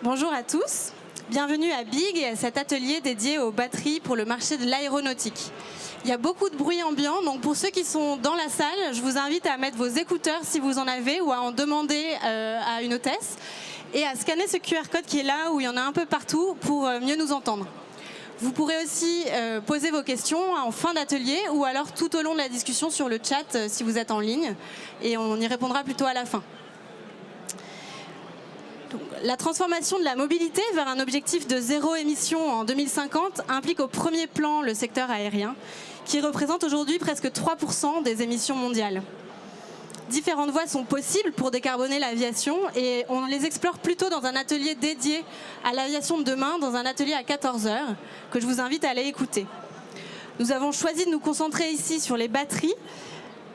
Bonjour à tous, bienvenue à Big et à cet atelier dédié aux batteries pour le marché de l'aéronautique. Il y a beaucoup de bruit ambiant, donc pour ceux qui sont dans la salle, je vous invite à mettre vos écouteurs si vous en avez ou à en demander à une hôtesse et à scanner ce QR code qui est là où il y en a un peu partout pour mieux nous entendre. Vous pourrez aussi poser vos questions en fin d'atelier ou alors tout au long de la discussion sur le chat si vous êtes en ligne et on y répondra plutôt à la fin. La transformation de la mobilité vers un objectif de zéro émission en 2050 implique au premier plan le secteur aérien, qui représente aujourd'hui presque 3% des émissions mondiales. Différentes voies sont possibles pour décarboner l'aviation et on les explore plutôt dans un atelier dédié à l'aviation de demain, dans un atelier à 14 h, que je vous invite à aller écouter. Nous avons choisi de nous concentrer ici sur les batteries,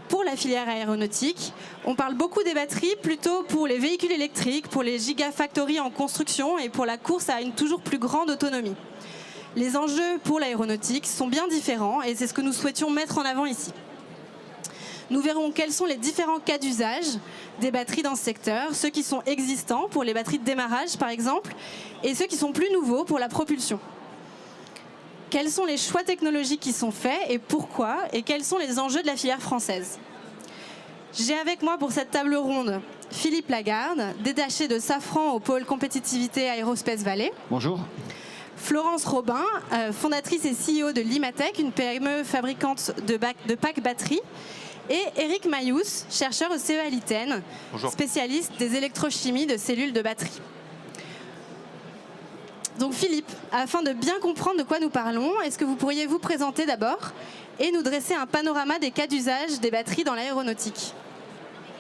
pour la filière aéronautique. On parle beaucoup des batteries, plutôt pour les véhicules électriques, pour les gigafactories en construction et pour la course à une toujours plus grande autonomie. Les enjeux pour l'aéronautique sont bien différents et c'est ce que nous souhaitions mettre en avant ici. Nous verrons quels sont les différents cas d'usage des batteries dans ce secteur, ceux qui sont existants pour les batteries de démarrage par exemple, et ceux qui sont plus nouveaux pour la propulsion. Quels sont les choix technologiques qui sont faits et pourquoi, et quels sont les enjeux de la filière française? J'ai avec moi pour cette table ronde Philippe Lagarde, détaché de Safran au pôle compétitivité Aerospace Valley. Bonjour. Florence Robin, fondatrice et CEO de Limatech, une PME fabricante de packs batteries. Et Eric Mayous, chercheur au CEA Liten, spécialiste des électrochimies de cellules de batterie. Donc Philippe, afin de bien comprendre de quoi nous parlons, est-ce que vous pourriez vous présenter d'abord et nous dresser un panorama des cas d'usage des batteries dans l'aéronautique?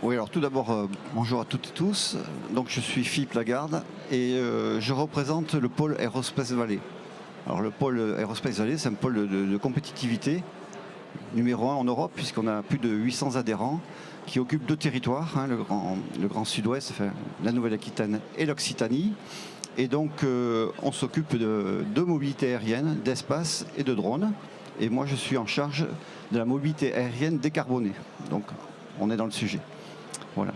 Oui, alors tout d'abord, bonjour à toutes et tous. Donc je suis Philippe Lagarde et je représente le pôle Aerospace Valley. Alors le pôle Aerospace Valley, c'est un pôle de compétitivité numéro 1 en Europe, puisqu'on a plus de 800 adhérents qui occupent 2 territoires, hein, le grand sud-ouest, enfin, la Nouvelle-Aquitaine et l'Occitanie. Et donc, on s'occupe de mobilité aérienne, d'espace et de drones. Et moi, je suis en charge de la mobilité aérienne décarbonée. Donc, on est dans le sujet. Voilà.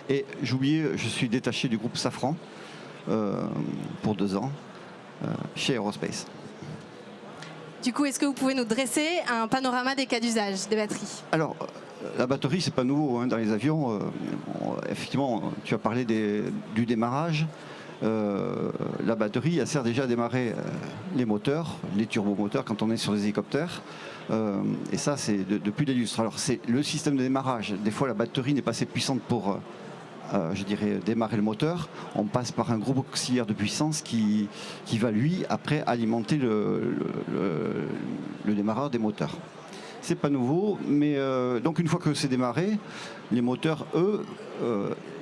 Et j'oubliais, je suis détaché du groupe Safran pour 2 ans chez Aerospace. Du coup, est-ce que vous pouvez nous dresser un panorama des cas d'usage des batteries? Alors, la batterie, c'est pas nouveau hein, dans les avions. Effectivement, tu as parlé du démarrage. La batterie, elle sert déjà à démarrer les moteurs, les turbomoteurs quand on est sur les hélicoptères. Et ça, c'est depuis des lustres. Alors, c'est le système de démarrage. Des fois, la batterie n'est pas assez puissante pour, je dirais, démarrer le moteur. On passe par un groupe auxiliaire de puissance qui va, lui, après, alimenter le démarreur des moteurs. C'est pas nouveau, mais donc une fois que c'est démarré, les moteurs, eux,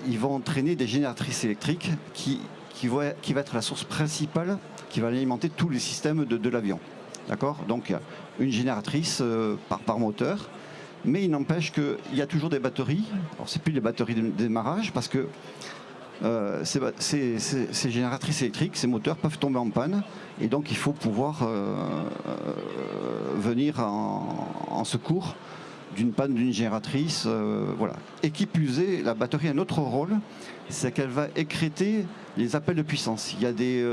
ils vont entraîner des génératrices électriques qui va être la source principale qui va alimenter tous les systèmes de l'avion. D'accord? Donc une génératrice par moteur, mais il n'empêche qu'il y a toujours des batteries. Alors c'est plus les batteries de démarrage parce que ces génératrices électriques, ces moteurs peuvent tomber en panne et donc il faut pouvoir venir en secours d'une panne d'une génératrice. Voilà. Et qui plus est, la batterie a un autre rôle, c'est qu'elle va écréter les appels de puissance. Il y a des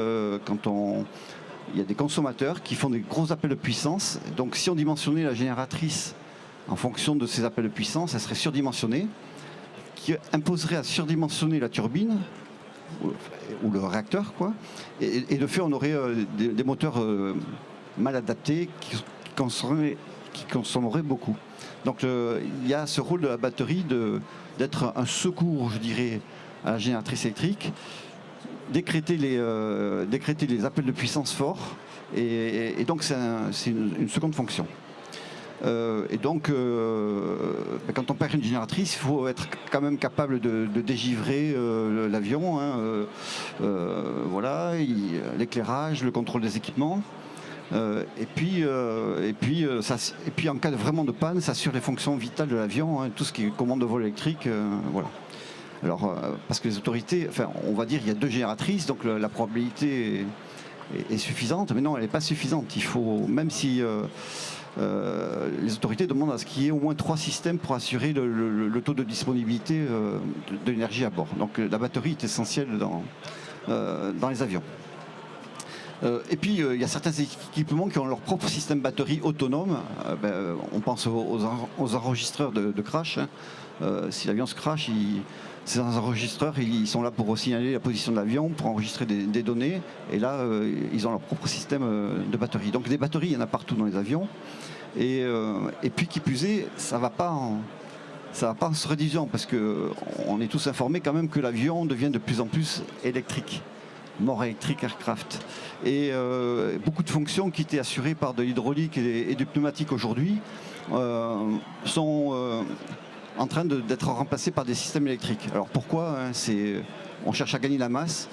consommateurs qui font des gros appels de puissance. Donc si on dimensionnait la génératrice en fonction de ces appels de puissance, elle serait surdimensionnée, qui imposerait à surdimensionner la turbine ou le réacteur, quoi. Et de fait, on aurait des moteurs mal adaptés qui consommeraient beaucoup. Donc il y a ce rôle de la batterie d'être un secours, je dirais, à la génératrice électrique, décréter les appels de puissance forts, et donc c'est une seconde fonction. Et donc, quand on perd une génératrice, il faut être quand même capable de dégivrer l'avion. Hein, voilà, l'éclairage, le contrôle des équipements. Et puis en cas vraiment de panne, ça assure les fonctions vitales de l'avion, hein, tout ce qui est commande de vol électrique. Voilà. Alors, parce que les autorités, enfin, on va dire il y a 2 génératrices, donc la probabilité est suffisante, mais non, elle n'est pas suffisante. Il faut, même si les autorités demandent à ce qu'il y ait au moins 3 systèmes pour assurer le taux de disponibilité de l'énergie à bord. Donc la batterie est essentielle dans les avions. Et puis, il y a certains équipements qui ont leur propre système batterie autonome. On pense aux enregistreurs de crash. Hein. Si l'avion se crash, ces enregistreurs ils sont là pour signaler la position de l'avion, pour enregistrer des données. Et là, ils ont leur propre système de batterie. Donc des batteries, il y en a partout dans les avions. Et puis, qui plus est, ça ne va pas en se réduisant, parce qu'on est tous informés quand même que l'avion devient de plus en plus électrique. More Electric Aircraft. Et beaucoup de fonctions qui étaient assurées par de l'hydraulique et du pneumatique aujourd'hui sont en train d'être remplacées par des systèmes électriques. Alors pourquoi hein, on cherche à gagner la masse,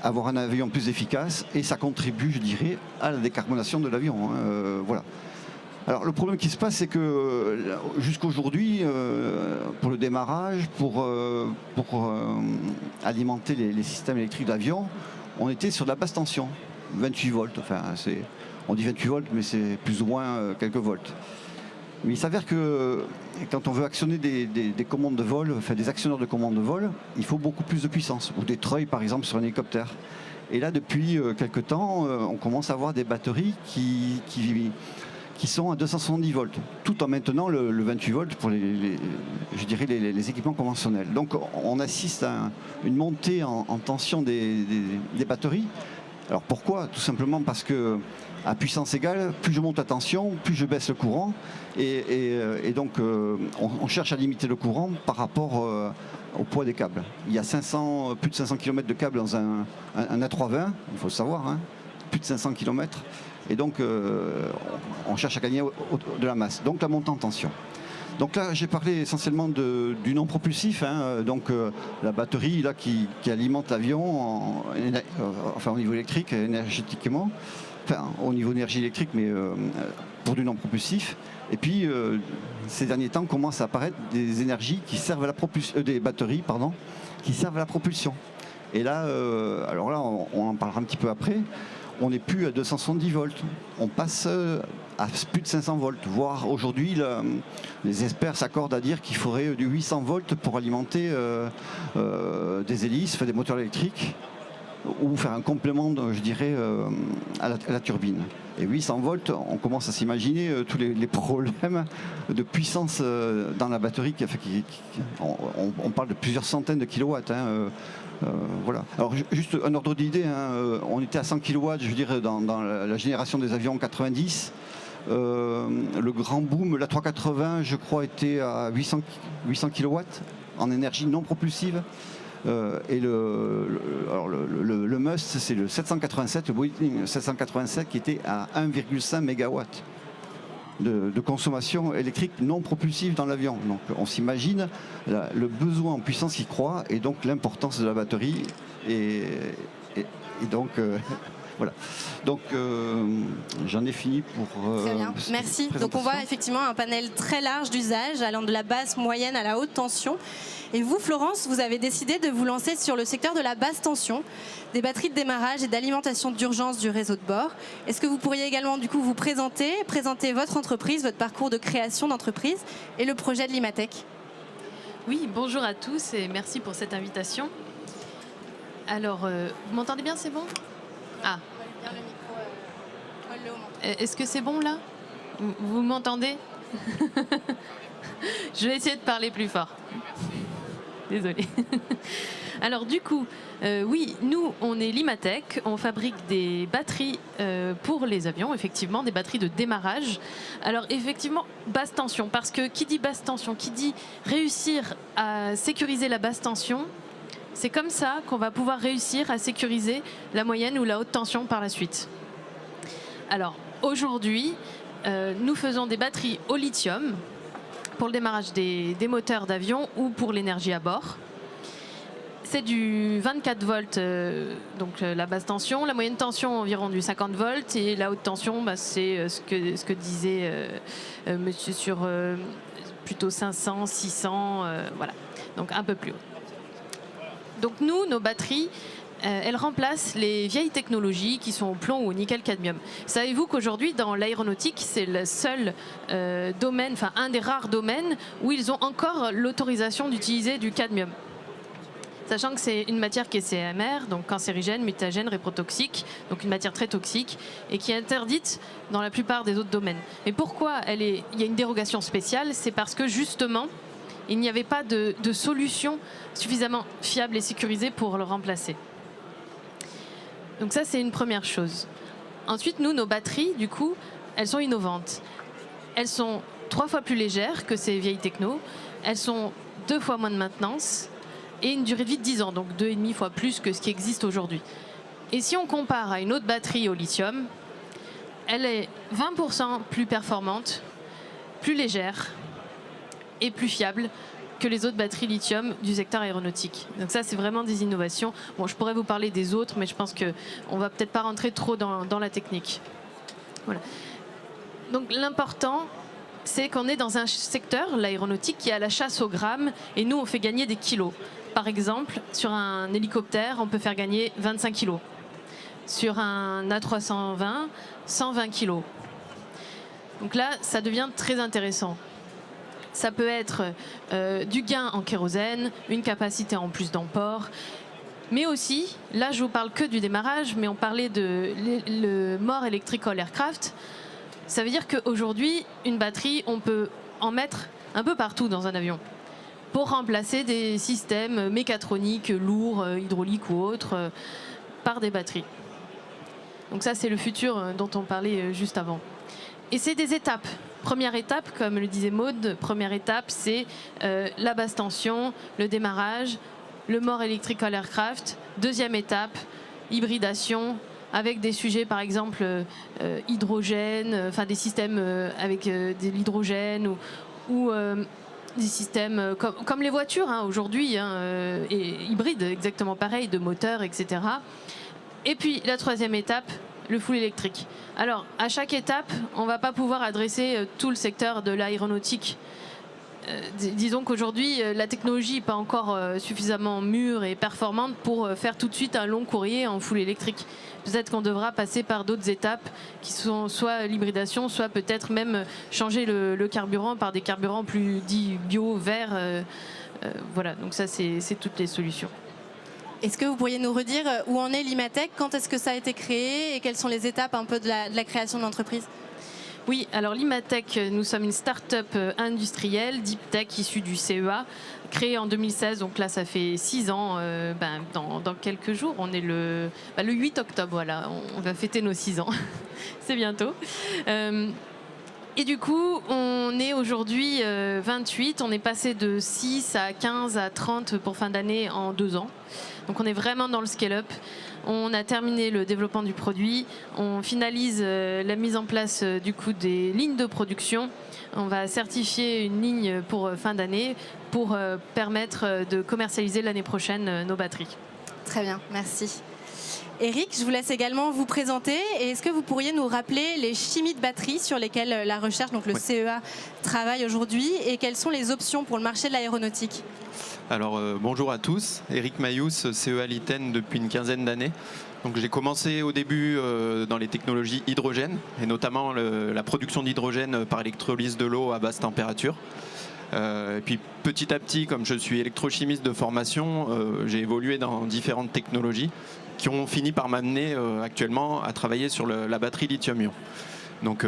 avoir un avion plus efficace, et ça contribue, je dirais, à la décarbonation de l'avion. Hein, voilà. Alors le problème qui se passe, c'est que jusqu'aujourd'hui, pour le démarrage, pour alimenter les systèmes électriques d'avion, on était sur de la basse tension, 28 volts. Enfin, on dit 28 volts, mais c'est plus ou moins quelques volts. Mais il s'avère que quand on veut actionner des commandes de vol, enfin des actionneurs de commandes de vol, il faut beaucoup plus de puissance, ou des treuils par exemple sur un hélicoptère. Et là, depuis quelques temps, on commence à avoir des batteries qui sont à 270 volts, tout en maintenant le 28 volts pour je dirais les équipements conventionnels. Donc on assiste à une montée en tension des batteries. Alors pourquoi? Tout simplement parce que à puissance égale, plus je monte la tension, plus je baisse le courant. Et donc on cherche à limiter le courant par rapport au poids des câbles. Il y a plus de 500 km de câbles dans un A320, il faut le savoir, hein, plus de 500 km. Et donc, on cherche à gagner de la masse. Donc, la montée en tension. Donc là, j'ai parlé essentiellement du non propulsif. Hein, donc, la batterie là, qui alimente l'avion au niveau électrique, énergétiquement. Enfin, au niveau énergie électrique, mais pour du non propulsif. Et puis, ces derniers temps, commencent à apparaître des énergies qui servent à la propulsion, des batteries, pardon, qui servent à la propulsion. Et là, alors là, on en parlera un petit peu après. On n'est plus à 270 volts, on passe à plus de 500 volts, voire aujourd'hui les experts s'accordent à dire qu'il faudrait du 800 volts pour alimenter des hélices, des moteurs électriques, ou faire un complément, je dirais, à la turbine. Et 800 volts, on commence à s'imaginer tous les problèmes de puissance dans la batterie. On parle de plusieurs centaines de kilowatts. Hein, voilà. Alors juste un ordre d'idée, hein, on était à 100 kW, je veux dire, dans la génération des avions 90. Le grand boom, l'A380, je crois, était à 800 kW en énergie non propulsive. Et le must, c'est le 787, le Boeing 787 qui était à 1,5 MW de consommation électrique non propulsive dans l'avion. Donc on s'imagine le besoin en puissance qui croît et donc l'importance de la batterie. Et donc voilà. Donc j'en ai fini pour... Très bien, merci. Donc on voit effectivement un panel très large d'usage allant de la basse, moyenne à la haute tension. Et vous, Florence, vous avez décidé de vous lancer sur le secteur de la basse tension, des batteries de démarrage et d'alimentation d'urgence du réseau de bord. Est-ce que vous pourriez également du coup vous présenter votre entreprise, votre parcours de création d'entreprise et le projet de Limatech? Oui, bonjour à tous et merci pour cette invitation. Alors, vous m'entendez bien, c'est bon? Ah. Est-ce que c'est bon là? Vous m'entendez? Je vais essayer de parler plus fort. Désolée. Alors du coup, oui, nous, on est Limatech, on fabrique des batteries pour les avions, effectivement, des batteries de démarrage. Alors effectivement, basse tension, parce que qui dit basse tension, qui dit réussir à sécuriser la basse tension, c'est comme ça qu'on va pouvoir réussir à sécuriser la moyenne ou la haute tension par la suite. Alors aujourd'hui, nous faisons des batteries au lithium, pour le démarrage des moteurs d'avion ou pour l'énergie à bord. C'est du 24 volts, donc la basse tension. La moyenne tension environ du 50 volts et la haute tension, c'est ce que disait monsieur sur plutôt 500, 600, voilà, donc un peu plus haut. Donc nous, nos batteries, elles remplacent les vieilles technologies qui sont au plomb ou au nickel-cadmium. Savez-vous qu'aujourd'hui, dans l'aéronautique, c'est le seul domaine, enfin un des rares domaines où ils ont encore l'autorisation d'utiliser du cadmium. sachant que c'est une matière qui est CMR, donc cancérigène, mutagène, réprotoxique, donc une matière très toxique et qui est interdite dans la plupart des autres domaines. Mais pourquoi il y a une dérogation spéciale? C'est parce que justement, il n'y avait pas de solution suffisamment fiable et sécurisée pour le remplacer. Donc ça, c'est une première chose. Ensuite, nous, nos batteries, du coup, elles sont innovantes. Elles sont 3 fois plus légères que ces vieilles techno. Elles sont 2 fois moins de maintenance et une durée de vie de 10 ans, donc 2,5 fois plus que ce qui existe aujourd'hui. Et si on compare à une autre batterie au lithium, elle est 20% plus performante, plus légère et plus fiable que les autres batteries lithium du secteur aéronautique. Donc ça, c'est vraiment des innovations. Bon, je pourrais vous parler des autres, mais je pense qu'on ne va peut-être pas rentrer trop dans la technique. Voilà. Donc l'important, c'est qu'on est dans un secteur, l'aéronautique, qui est à la chasse au gramme, et nous, on fait gagner des kilos. Par exemple, sur un hélicoptère, on peut faire gagner 25 kilos. Sur un A320, 120 kilos. Donc là, ça devient très intéressant. Ça peut être du gain en kérosène, une capacité en plus d'emport, mais aussi, là je vous parle que du démarrage, mais on parlait de le More Electrical Aircraft. Ça veut dire qu'aujourd'hui, une batterie, on peut en mettre un peu partout dans un avion pour remplacer des systèmes mécatroniques lourds, hydrauliques ou autres, par des batteries. Donc ça, c'est le futur dont on parlait juste avant. Et c'est des étapes. Première étape, comme le disait Maud, première étape, c'est la basse tension, le démarrage, le More Electrical Aircraft. Deuxième étape, hybridation, avec des sujets, par exemple, hydrogène, enfin des systèmes avec de l'hydrogène ou des systèmes comme les voitures aujourd'hui, et hybrides, exactement pareil, de moteurs, etc. Et puis la troisième étape, le full électrique. Alors, à chaque étape, on ne va pas pouvoir adresser tout le secteur de l'aéronautique. Disons qu'aujourd'hui, la technologie n'est pas encore suffisamment mûre et performante pour faire tout de suite un long courrier en full électrique. Peut-être qu'on devra passer par d'autres étapes qui sont soit l'hybridation, soit peut-être même changer le carburant par des carburants plus dits bio, verts. Voilà, donc ça, c'est toutes les solutions. Est-ce que vous pourriez nous redire où en est l'Imatec, quand est-ce que ça a été créé et quelles sont les étapes un peu de la création de l'entreprise? Oui, alors l'Imatec, nous sommes une start-up industrielle, deep tech, issue du CEA, créée en 2016, donc là ça fait 6 ans, dans quelques jours, on est le 8 octobre, voilà, on va fêter nos 6 ans, c'est bientôt. Et du coup, on est aujourd'hui 28, on est passé de 6 à 15 à 30 pour fin d'année en 2 ans. Donc on est vraiment dans le scale-up. On a terminé le développement du produit. On finalise la mise en place du coup des lignes de production. On va certifier une ligne pour fin d'année pour permettre de commercialiser l'année prochaine nos batteries. Très bien, merci. Eric, je vous laisse également vous présenter. Et est-ce que vous pourriez nous rappeler les chimies de batterie sur lesquelles la recherche, donc le CEA, travaille aujourd'hui et quelles sont les options pour le marché de l'aéronautique? Alors bonjour à tous, Eric Mayous, CEA Liten depuis une quinzaine d'années. Donc j'ai commencé au début dans les technologies hydrogène et notamment la production d'hydrogène par électrolyse de l'eau à basse température. Et puis petit à petit, comme je suis électrochimiste de formation, j'ai évolué dans différentes technologies qui ont fini par m'amener actuellement à travailler sur la batterie lithium-ion. Donc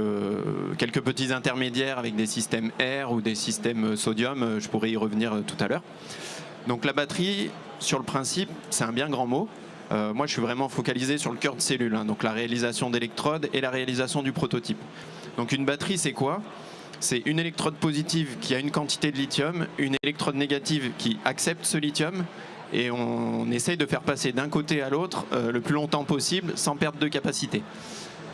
quelques petits intermédiaires avec des systèmes R ou des systèmes sodium, je pourrais y revenir tout à l'heure. Donc la batterie, sur le principe, c'est un bien grand mot. Moi, je suis vraiment focalisé sur le cœur de cellule, donc la réalisation d'électrodes et la réalisation du prototype. Donc une batterie, c'est quoi ? C'est une électrode positive qui a une quantité de lithium, une électrode négative qui accepte ce lithium, et on essaye de faire passer d'un côté à l'autre le plus longtemps possible sans perte de capacité.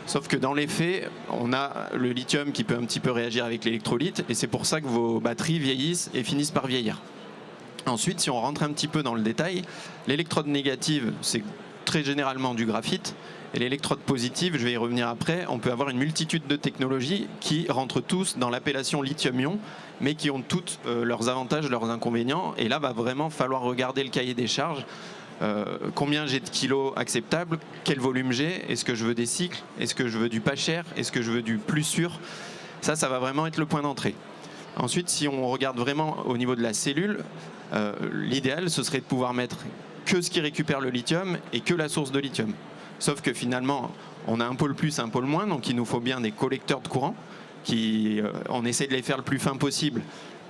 Sauf que dans les faits, on a le lithium qui peut un petit peu réagir avec l'électrolyte, et c'est pour ça que vos batteries vieillissent et finissent par vieillir. Ensuite, si on rentre un petit peu dans le détail, l'électrode négative, c'est très généralement du graphite. Et l'électrode positive, je vais y revenir après, on peut avoir une multitude de technologies qui rentrent tous dans l'appellation lithium-ion, mais qui ont toutes leurs avantages, leurs inconvénients. Et là, va vraiment falloir regarder le cahier des charges. Combien j'ai de kilos acceptables, quel volume j'ai, est-ce que je veux des cycles, est-ce que je veux du pas cher, est-ce que je veux du plus sûr. Ça va vraiment être le point d'entrée. Ensuite, si on regarde vraiment au niveau de la cellule, l'idéal, ce serait de pouvoir mettre que ce qui récupère le lithium et que la source de lithium. Sauf que finalement, on a un pôle plus, un pôle moins, donc il nous faut bien des collecteurs de courant. On essaie de les faire le plus fin possible,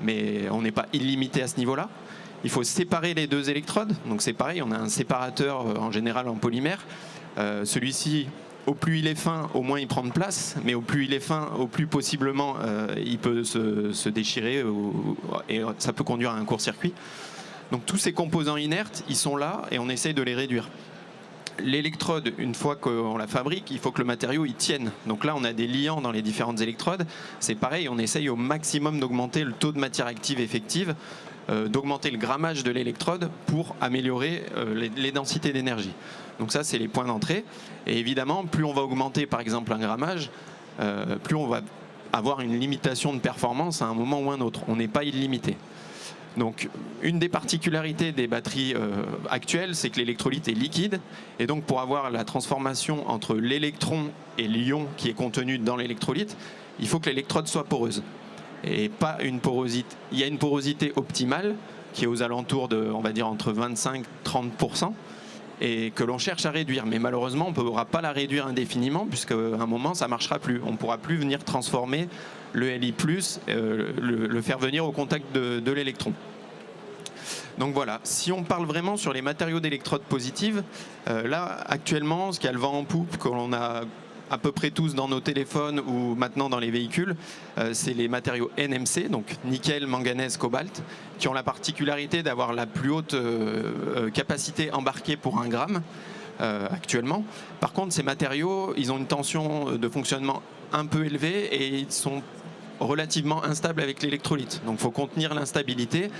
mais on n'est pas illimité à ce niveau-là. Il faut séparer les deux électrodes, donc c'est pareil, on a un séparateur en général en polymère. Celui-ci, au plus il est fin, au moins il prend de place, mais au plus il est fin, au plus possiblement il peut se déchirer et ça peut conduire à un court-circuit. Donc tous ces composants inertes, ils sont là et on essaye de les réduire. L'électrode, une fois qu'on la fabrique, il faut que le matériau y tienne. Donc là, on a des liants dans les différentes électrodes. C'est pareil, on essaye au maximum d'augmenter le taux de matière active effective, d'augmenter le grammage de l'électrode pour améliorer les densités d'énergie. Donc ça, c'est les points d'entrée. Et évidemment, plus on va augmenter, par exemple, un grammage, plus on va avoir une limitation de performance à un moment ou un autre. On n'est pas illimité. Donc, une des particularités des batteries actuelles, c'est que l'électrolyte est liquide. Et donc, pour avoir la transformation entre l'électron et l'ion qui est contenu dans l'électrolyte, il faut que l'électrode soit poreuse. Et pas une porosité. Il y a une porosité optimale qui est aux alentours de, on va dire, entre 25-30%. Et que l'on cherche à réduire. Mais malheureusement, on ne pourra pas la réduire indéfiniment, puisqu'à un moment, ça ne marchera plus. On ne pourra plus venir transformer le Li+, le faire venir au contact de l'électron. Donc voilà, si on parle vraiment sur les matériaux d'électrode positive, là, actuellement, ce qui a le vent en poupe, que l'on a à peu près tous dans nos téléphones ou maintenant dans les véhicules, c'est les matériaux NMC, donc nickel, manganèse, cobalt, qui ont la particularité d'avoir la plus haute capacité embarquée pour 1 gramme actuellement. Par contre, ces matériaux, ils ont une tension de fonctionnement un peu élevée et ils sont relativement instables avec l'électrolyte. Donc il faut contenir l'instabilité.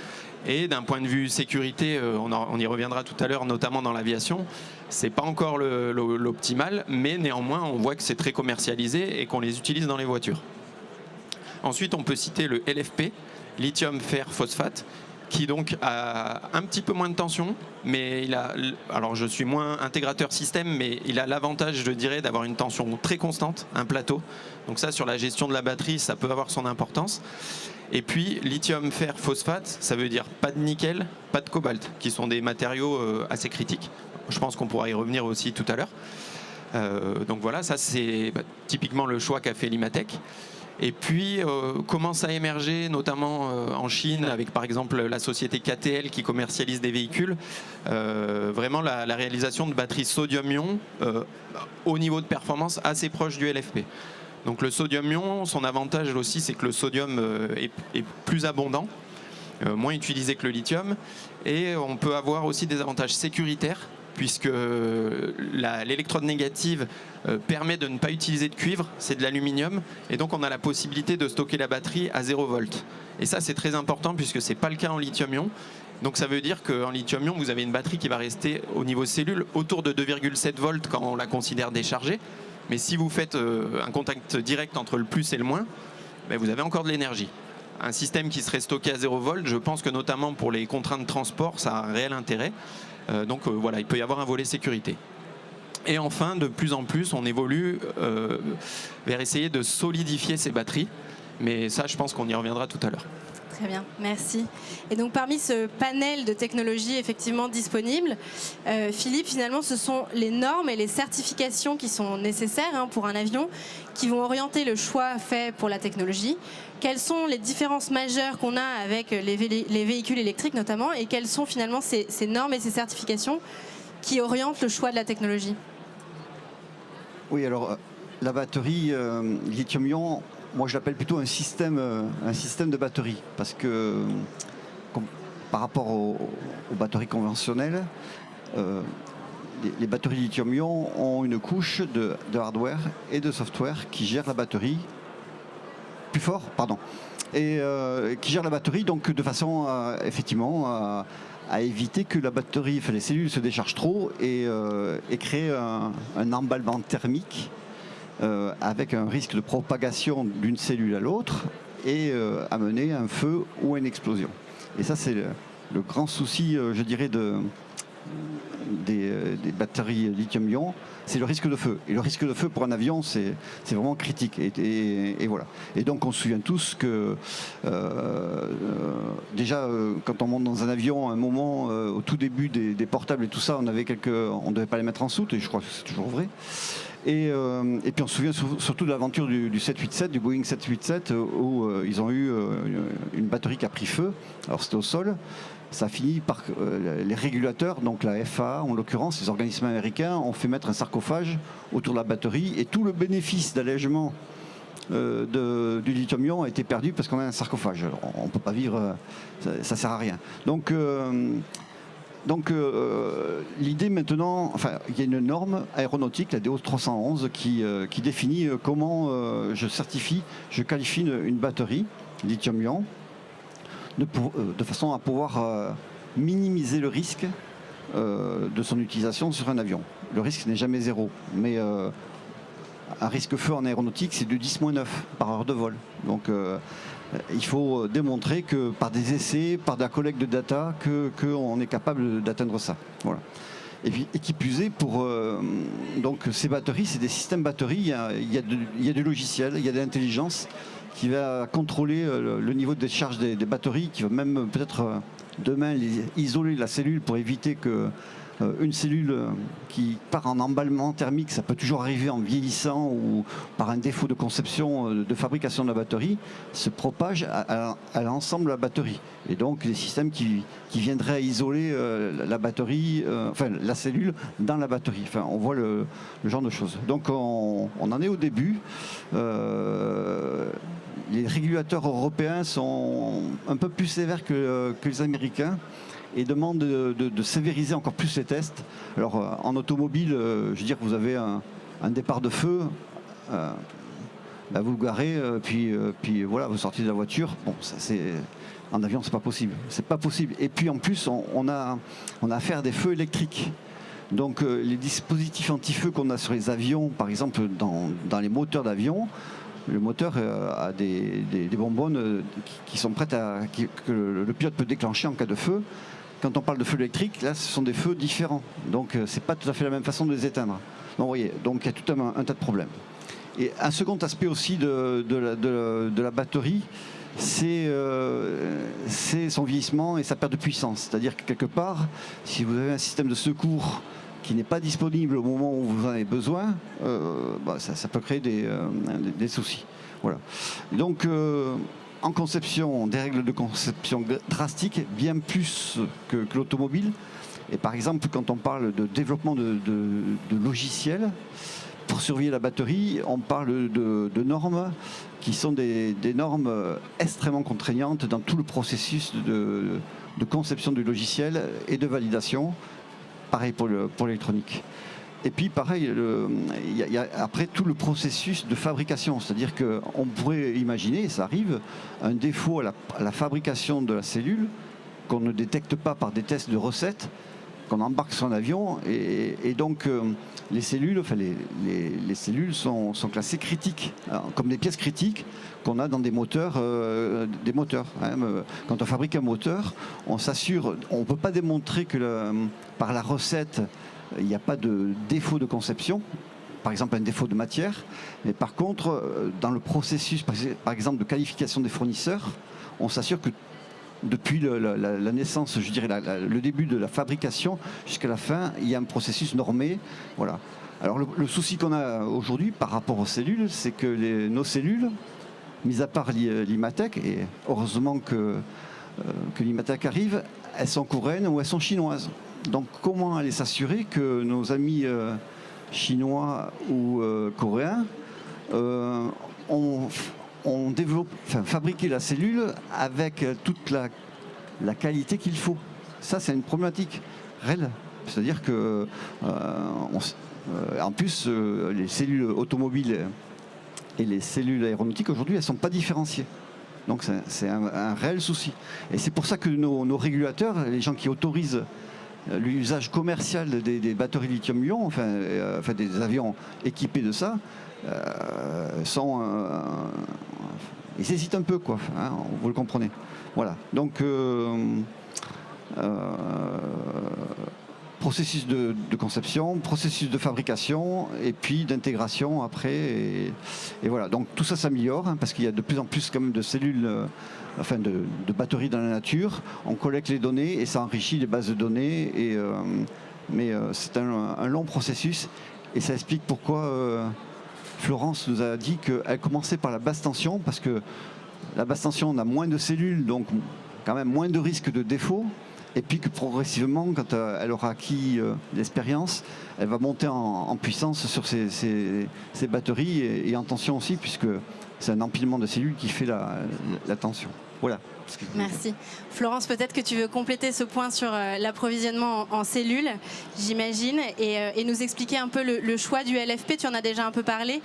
Et d'un point de vue sécurité, on y reviendra tout à l'heure, notamment dans l'aviation, c'est pas encore l'optimal, mais néanmoins on voit que c'est très commercialisé et qu'on les utilise dans les voitures. Ensuite, on peut citer le LFP, lithium fer phosphate, qui donc a un petit peu moins de tension, mais alors je suis moins intégrateur système, mais il a l'avantage, je dirais, d'avoir une tension très constante, un plateau. Donc ça, sur la gestion de la batterie, ça peut avoir son importance. Et puis, lithium fer phosphate, ça veut dire pas de nickel, pas de cobalt, qui sont des matériaux assez critiques. Je pense qu'on pourra y revenir aussi tout à l'heure. Donc voilà, ça c'est typiquement le choix qu'a fait Limatech. Et puis commence à émerger, notamment en Chine, avec par exemple la société KTL qui commercialise des véhicules, vraiment la réalisation de batteries sodium-ion au niveau de performance assez proche du LFP. Donc le sodium-ion, son avantage aussi, c'est que le sodium est plus abondant, moins utilisé que le lithium, et on peut avoir aussi des avantages sécuritaires, puisque l'électrode négative permet de ne pas utiliser de cuivre, c'est de l'aluminium, et donc on a la possibilité de stocker la batterie à 0 volt. Et ça, c'est très important, puisque ce n'est pas le cas en lithium-ion. Donc ça veut dire qu'en lithium-ion, vous avez une batterie qui va rester au niveau cellule autour de 2,7 volts quand on la considère déchargée. Mais si vous faites un contact direct entre le plus et le moins, ben vous avez encore de l'énergie. Un système qui serait stocké à 0 volts, je pense que notamment pour les contraintes de transport, ça a un réel intérêt. Donc voilà, il peut y avoir un volet sécurité. Et enfin, de plus en plus, on évolue vers essayer de solidifier ces batteries. Mais ça, je pense qu'on y reviendra tout à l'heure. Très bien, merci. Et donc parmi ce panel de technologies effectivement disponibles, Philippe, finalement, ce sont les normes et les certifications qui sont nécessaires pour un avion qui vont orienter le choix fait pour la technologie. Quelles sont les différences majeures qu'on a avec les véhicules électriques notamment, et quelles sont finalement ces normes et ces certifications qui orientent le choix de la technologie? Oui, alors la batterie lithium-ion, moi je l'appelle plutôt un système de batterie, parce que par rapport aux batteries conventionnelles, les batteries lithium-ion ont une couche de hardware et de software qui gère la batterie plus fort, pardon, et qui gère la batterie donc de façon effectivement à éviter que la batterie, les cellules se déchargent trop et créer un emballement thermique avec un risque de propagation d'une cellule à l'autre et amener un feu ou une explosion. Et ça, c'est le grand souci, je dirais, des batteries lithium-ion, c'est le risque de feu. Et le risque de feu pour un avion, c'est vraiment critique. Et voilà. Et donc on se souvient tous que déjà quand on monte dans un avion, à un moment, au tout début des portables et tout ça, on ne devait pas les mettre en soute, et je crois que c'est toujours vrai. Et puis on se souvient surtout de l'aventure du 787, du Boeing 787, où ils ont eu une batterie qui a pris feu. Alors c'était au sol. Ça a fini par les régulateurs, donc la FAA en l'occurrence, les organismes américains, ont fait mettre un sarcophage autour de la batterie, et tout le bénéfice d'allègement du lithium-ion a été perdu parce qu'on a un sarcophage. Alors, on ne peut pas vivre, ça ne sert à rien. Donc l'idée maintenant, enfin, il y a une norme aéronautique, la DO 311, qui définit comment je qualifie une batterie lithium-ion de façon à pouvoir minimiser le risque de son utilisation sur un avion. Le risque n'est jamais zéro, mais un risque feu en aéronautique, c'est de 10-9 par heure de vol. Donc il faut démontrer que par des essais, par de la collecte de data, qu'on est capable d'atteindre ça. Voilà. Et puis, et qui plus est, donc ces batteries, c'est des systèmes batteries, il y a du logiciel, il y a de l'intelligence qui va contrôler le niveau de décharge des batteries, qui va même peut-être demain isoler la cellule pour éviter que une cellule qui part en emballement thermique, ça peut toujours arriver en vieillissant ou par un défaut de conception de fabrication de la batterie, se propage à l'ensemble de la batterie. Et donc les systèmes qui viendraient isoler la batterie, enfin la cellule dans la batterie. Enfin, on voit le genre de choses. Donc on en est au début. Les régulateurs européens sont un peu plus sévères que les Américains et demandent de sévériser encore plus les tests. Alors en automobile, je veux dire, vous avez un départ de feu, vous le garez, puis voilà, vous sortez de la voiture. Bon, ça c'est en avion, c'est pas possible. C'est pas possible. Et puis en plus, on a affaire à des feux électriques. Donc les dispositifs anti-feu qu'on a sur les avions, par exemple dans les moteurs d'avion, le moteur a des bonbonnes qui sont prêtes que le pilote peut déclencher en cas de feu. Quand on parle de feu électrique, là, ce sont des feux différents. Donc, c'est pas tout à fait la même façon de les éteindre. Donc, vous voyez, donc il y a tout un tas de problèmes. Et un second aspect aussi de la batterie, c'est son vieillissement et sa perte de puissance. C'est-à-dire que quelque part, si vous avez un système de secours qui n'est pas disponible au moment où vous en avez besoin, ça peut créer des soucis. Voilà. Donc, en conception, des règles de conception drastiques, bien plus que l'automobile. Et par exemple, quand on parle de développement de logiciels, pour surveiller la batterie, on parle de normes qui sont des normes extrêmement contraignantes dans tout le processus de conception du logiciel et de validation. Pareil pour l'électronique. Et puis pareil, il y a après tout le processus de fabrication, c'est-à-dire qu'on pourrait imaginer, et ça arrive, un défaut à la fabrication de la cellule qu'on ne détecte pas par des tests de recettes, qu'on embarque sur un avion, et donc les cellules, enfin les cellules sont classées critiques, comme des pièces critiques qu'on a dans des moteurs. Quand on fabrique un moteur, on s'assure, on ne peut pas démontrer que par la recette, il n'y a pas de défaut de conception, par exemple un défaut de matière, mais par contre, dans le processus, par exemple, de qualification des fournisseurs, on s'assure que depuis la naissance, je dirais le début de la fabrication jusqu'à la fin, il y a un processus normé. Voilà. Alors le souci qu'on a aujourd'hui par rapport aux cellules, c'est que nos cellules, mis à part l'Imatec, et heureusement que l'Imatec arrive, elles sont coréennes ou elles sont chinoises. Donc comment aller s'assurer que nos amis chinois ou coréens ont fabriqué la cellule avec toute la qualité qu'il faut. Ça, c'est une problématique réelle. C'est-à-dire que, en plus, les cellules automobiles et les cellules aéronautiques, aujourd'hui, elles ne sont pas différenciées. Donc c'est un réel souci. Et c'est pour ça que nos régulateurs, les gens qui autorisent l'usage commercial des batteries lithium-ion, enfin des avions équipés de ça, ils hésitent un peu, quoi. Hein, vous le comprenez. Voilà. Donc processus de conception, processus de fabrication et puis d'intégration après. Et voilà, donc tout ça s'améliore hein, parce qu'il y a de plus en plus quand même de cellules, de batteries dans la nature. On collecte les données et ça enrichit les bases de données. Mais c'est un long processus et ça explique pourquoi Florence nous a dit qu'elle commençait par la basse tension parce que la basse tension, on a moins de cellules, donc quand même moins de risques de défaut. Et puis que progressivement, quand elle aura acquis l'expérience, elle va monter en puissance sur ces batteries et en tension aussi, puisque c'est un empilement de cellules qui fait la tension. Voilà. Merci. Florence, peut-être que tu veux compléter ce point sur l'approvisionnement en cellules, j'imagine, et nous expliquer un peu le choix du LFP, tu en as déjà un peu parlé,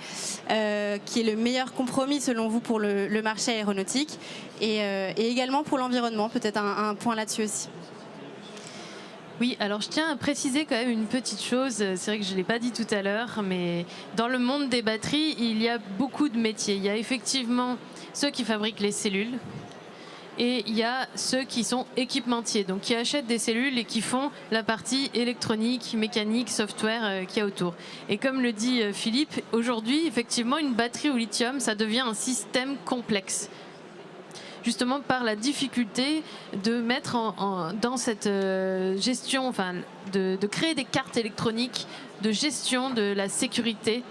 qui est le meilleur compromis selon vous pour le marché aéronautique et également pour l'environnement, peut-être un point là-dessus aussi. Oui, alors je tiens à préciser quand même une petite chose, c'est vrai que je ne l'ai pas dit tout à l'heure, mais dans le monde des batteries, il y a beaucoup de métiers. Il y a effectivement ceux qui fabriquent les cellules, et il y a ceux qui sont équipementiers, donc qui achètent des cellules et qui font la partie électronique, mécanique, software qu'il y a autour. Et comme le dit Philippe, aujourd'hui, effectivement, une batterie au lithium, ça devient un système complexe. Justement par la difficulté de mettre dans cette gestion, de créer des cartes électroniques de gestion de la sécurité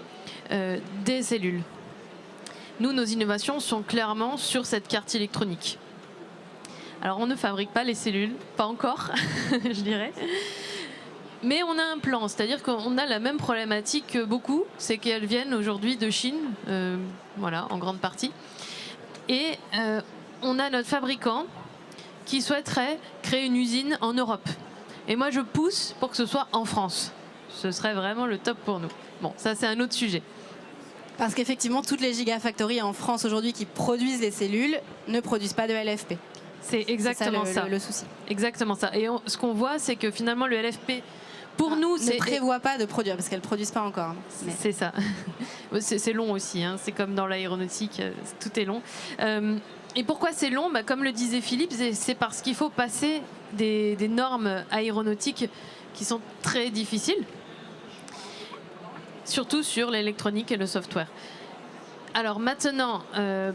des cellules. Nous, nos innovations sont clairement sur cette carte électronique. Alors on ne fabrique pas les cellules, pas encore, je dirais. Mais on a un plan, c'est-à-dire qu'on a la même problématique que beaucoup, c'est qu'elles viennent aujourd'hui de Chine, voilà, en grande partie. Et on a notre fabricant qui souhaiterait créer une usine en Europe. Et moi je pousse pour que ce soit en France. Ce serait vraiment le top pour nous. Bon, ça c'est un autre sujet. Parce qu'effectivement, toutes les gigafactories en France aujourd'hui qui produisent les cellules ne produisent pas de LFP. C'est exactement ça. Le souci. Exactement ça. Et ce qu'on voit, c'est que finalement, le LFP, pour nous, ne prévoit pas de produire, parce qu'elles ne produisent pas encore. Mais... C'est ça. C'est long aussi. Hein. C'est comme dans l'aéronautique, tout est long. Et pourquoi c'est long ? Comme le disait Philippe, c'est parce qu'il faut passer des normes aéronautiques qui sont très difficiles, surtout sur l'électronique et le software. Alors maintenant,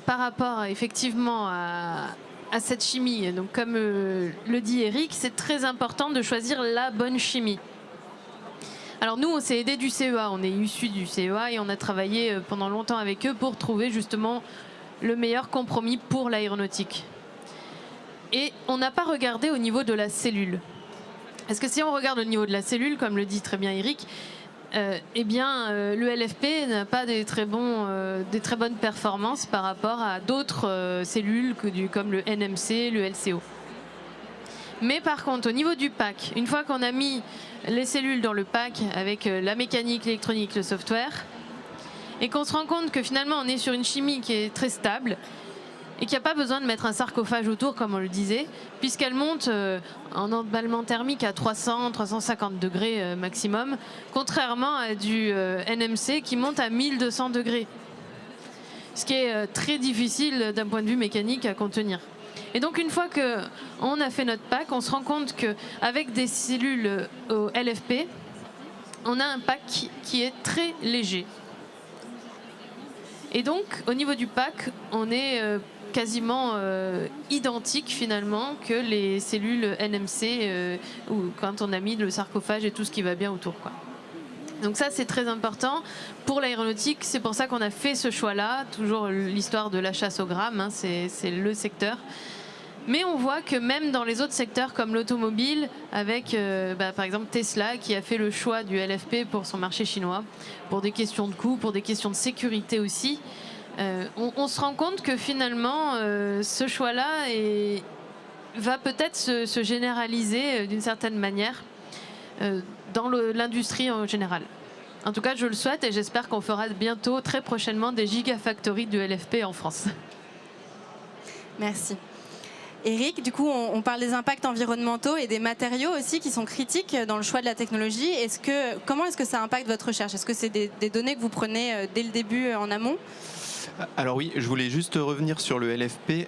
par rapport effectivement à cette chimie, donc comme le dit Eric, c'est très important de choisir la bonne chimie. Alors nous, on s'est aidé du CEA, on est issus du CEA et on a travaillé pendant longtemps avec eux pour trouver justement le meilleur compromis pour l'aéronautique. Et on n'a pas regardé au niveau de la cellule. Parce que si on regarde au niveau de la cellule, comme le dit très bien Eric, le LFP n'a pas des très bonnes performances par rapport à d'autres cellules comme le NMC, le LCO. Mais par contre, au niveau du pack, une fois qu'on a mis les cellules dans le pack avec la mécanique, l'électronique, le software, et qu'on se rend compte que finalement on est sur une chimie qui est très stable, et qu'il n'y a pas besoin de mettre un sarcophage autour, comme on le disait, puisqu'elle monte en emballement thermique à 300-350 degrés maximum, contrairement à du NMC qui monte à 1200 degrés. Ce qui est très difficile d'un point de vue mécanique à contenir. Et donc une fois qu'on a fait notre pack, on se rend compte qu'avec des cellules au LFP, on a un pack qui est très léger. Et donc au niveau du pack, on est quasiment identique finalement que les cellules NMC ou quand on a mis le sarcophage et tout ce qui va bien autour, quoi. Donc ça c'est très important pour l'aéronautique, c'est pour ça qu'on a fait ce choix-là, toujours l'histoire de la chasse au gramme, hein, c'est le secteur. Mais on voit que même dans les autres secteurs comme l'automobile, avec par exemple Tesla qui a fait le choix du LFP pour son marché chinois, pour des questions de coût, pour des questions de sécurité aussi, on se rend compte que finalement ce choix-là va peut-être se généraliser d'une certaine manière dans l'industrie en général. En tout cas, je le souhaite et j'espère qu'on fera bientôt, très prochainement, des gigafactories de LFP en France. Merci. Eric, du coup, on parle des impacts environnementaux et des matériaux aussi qui sont critiques dans le choix de la technologie. Comment est-ce que ça impacte votre recherche ? Est-ce que c'est des données que vous prenez dès le début en amont ? Alors oui, je voulais juste revenir sur le LFP.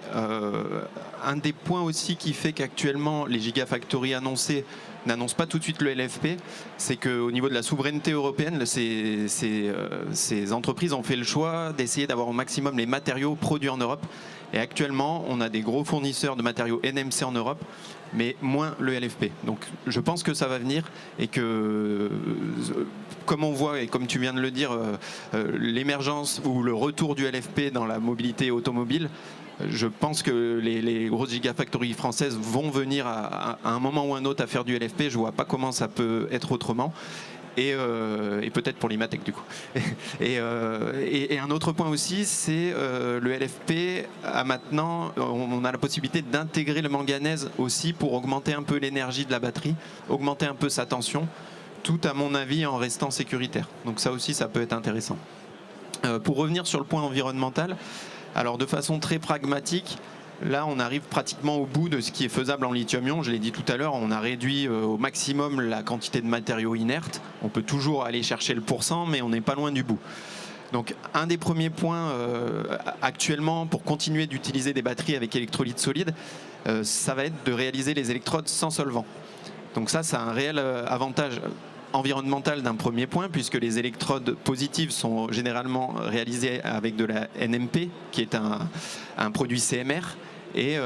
Un des points aussi qui fait qu'actuellement les gigafactories annoncées n'annoncent pas tout de suite le LFP, c'est qu'au niveau de la souveraineté européenne, ces entreprises ont fait le choix d'essayer d'avoir au maximum les matériaux produits en Europe. Et actuellement, on a des gros fournisseurs de matériaux NMC en Europe, mais moins le LFP. Donc je pense que ça va venir et que, comme on voit et comme tu viens de le dire, l'émergence ou le retour du LFP dans la mobilité automobile, je pense que les grosses gigafactories françaises vont venir à un moment ou un autre à faire du LFP. Je ne vois pas comment ça peut être autrement. Et peut-être pour l'Imatec du coup. Et un autre point aussi, c'est le LFP a maintenant, on a la possibilité d'intégrer le manganèse aussi pour augmenter un peu l'énergie de la batterie, augmenter un peu sa tension, tout à mon avis en restant sécuritaire. Donc ça aussi, ça peut être intéressant. Pour revenir sur le point environnemental, alors de façon très pragmatique, là, on arrive pratiquement au bout de ce qui est faisable en lithium-ion. Je l'ai dit tout à l'heure, on a réduit au maximum la quantité de matériaux inertes. On peut toujours aller chercher le pourcent, mais on n'est pas loin du bout. Donc, un des premiers points actuellement pour continuer d'utiliser des batteries avec électrolyte solide, ça va être de réaliser les électrodes sans solvant. Donc ça, c'est un réel avantage environnemental d'un premier point, puisque les électrodes positives sont généralement réalisées avec de la NMP, qui est un produit CMR, et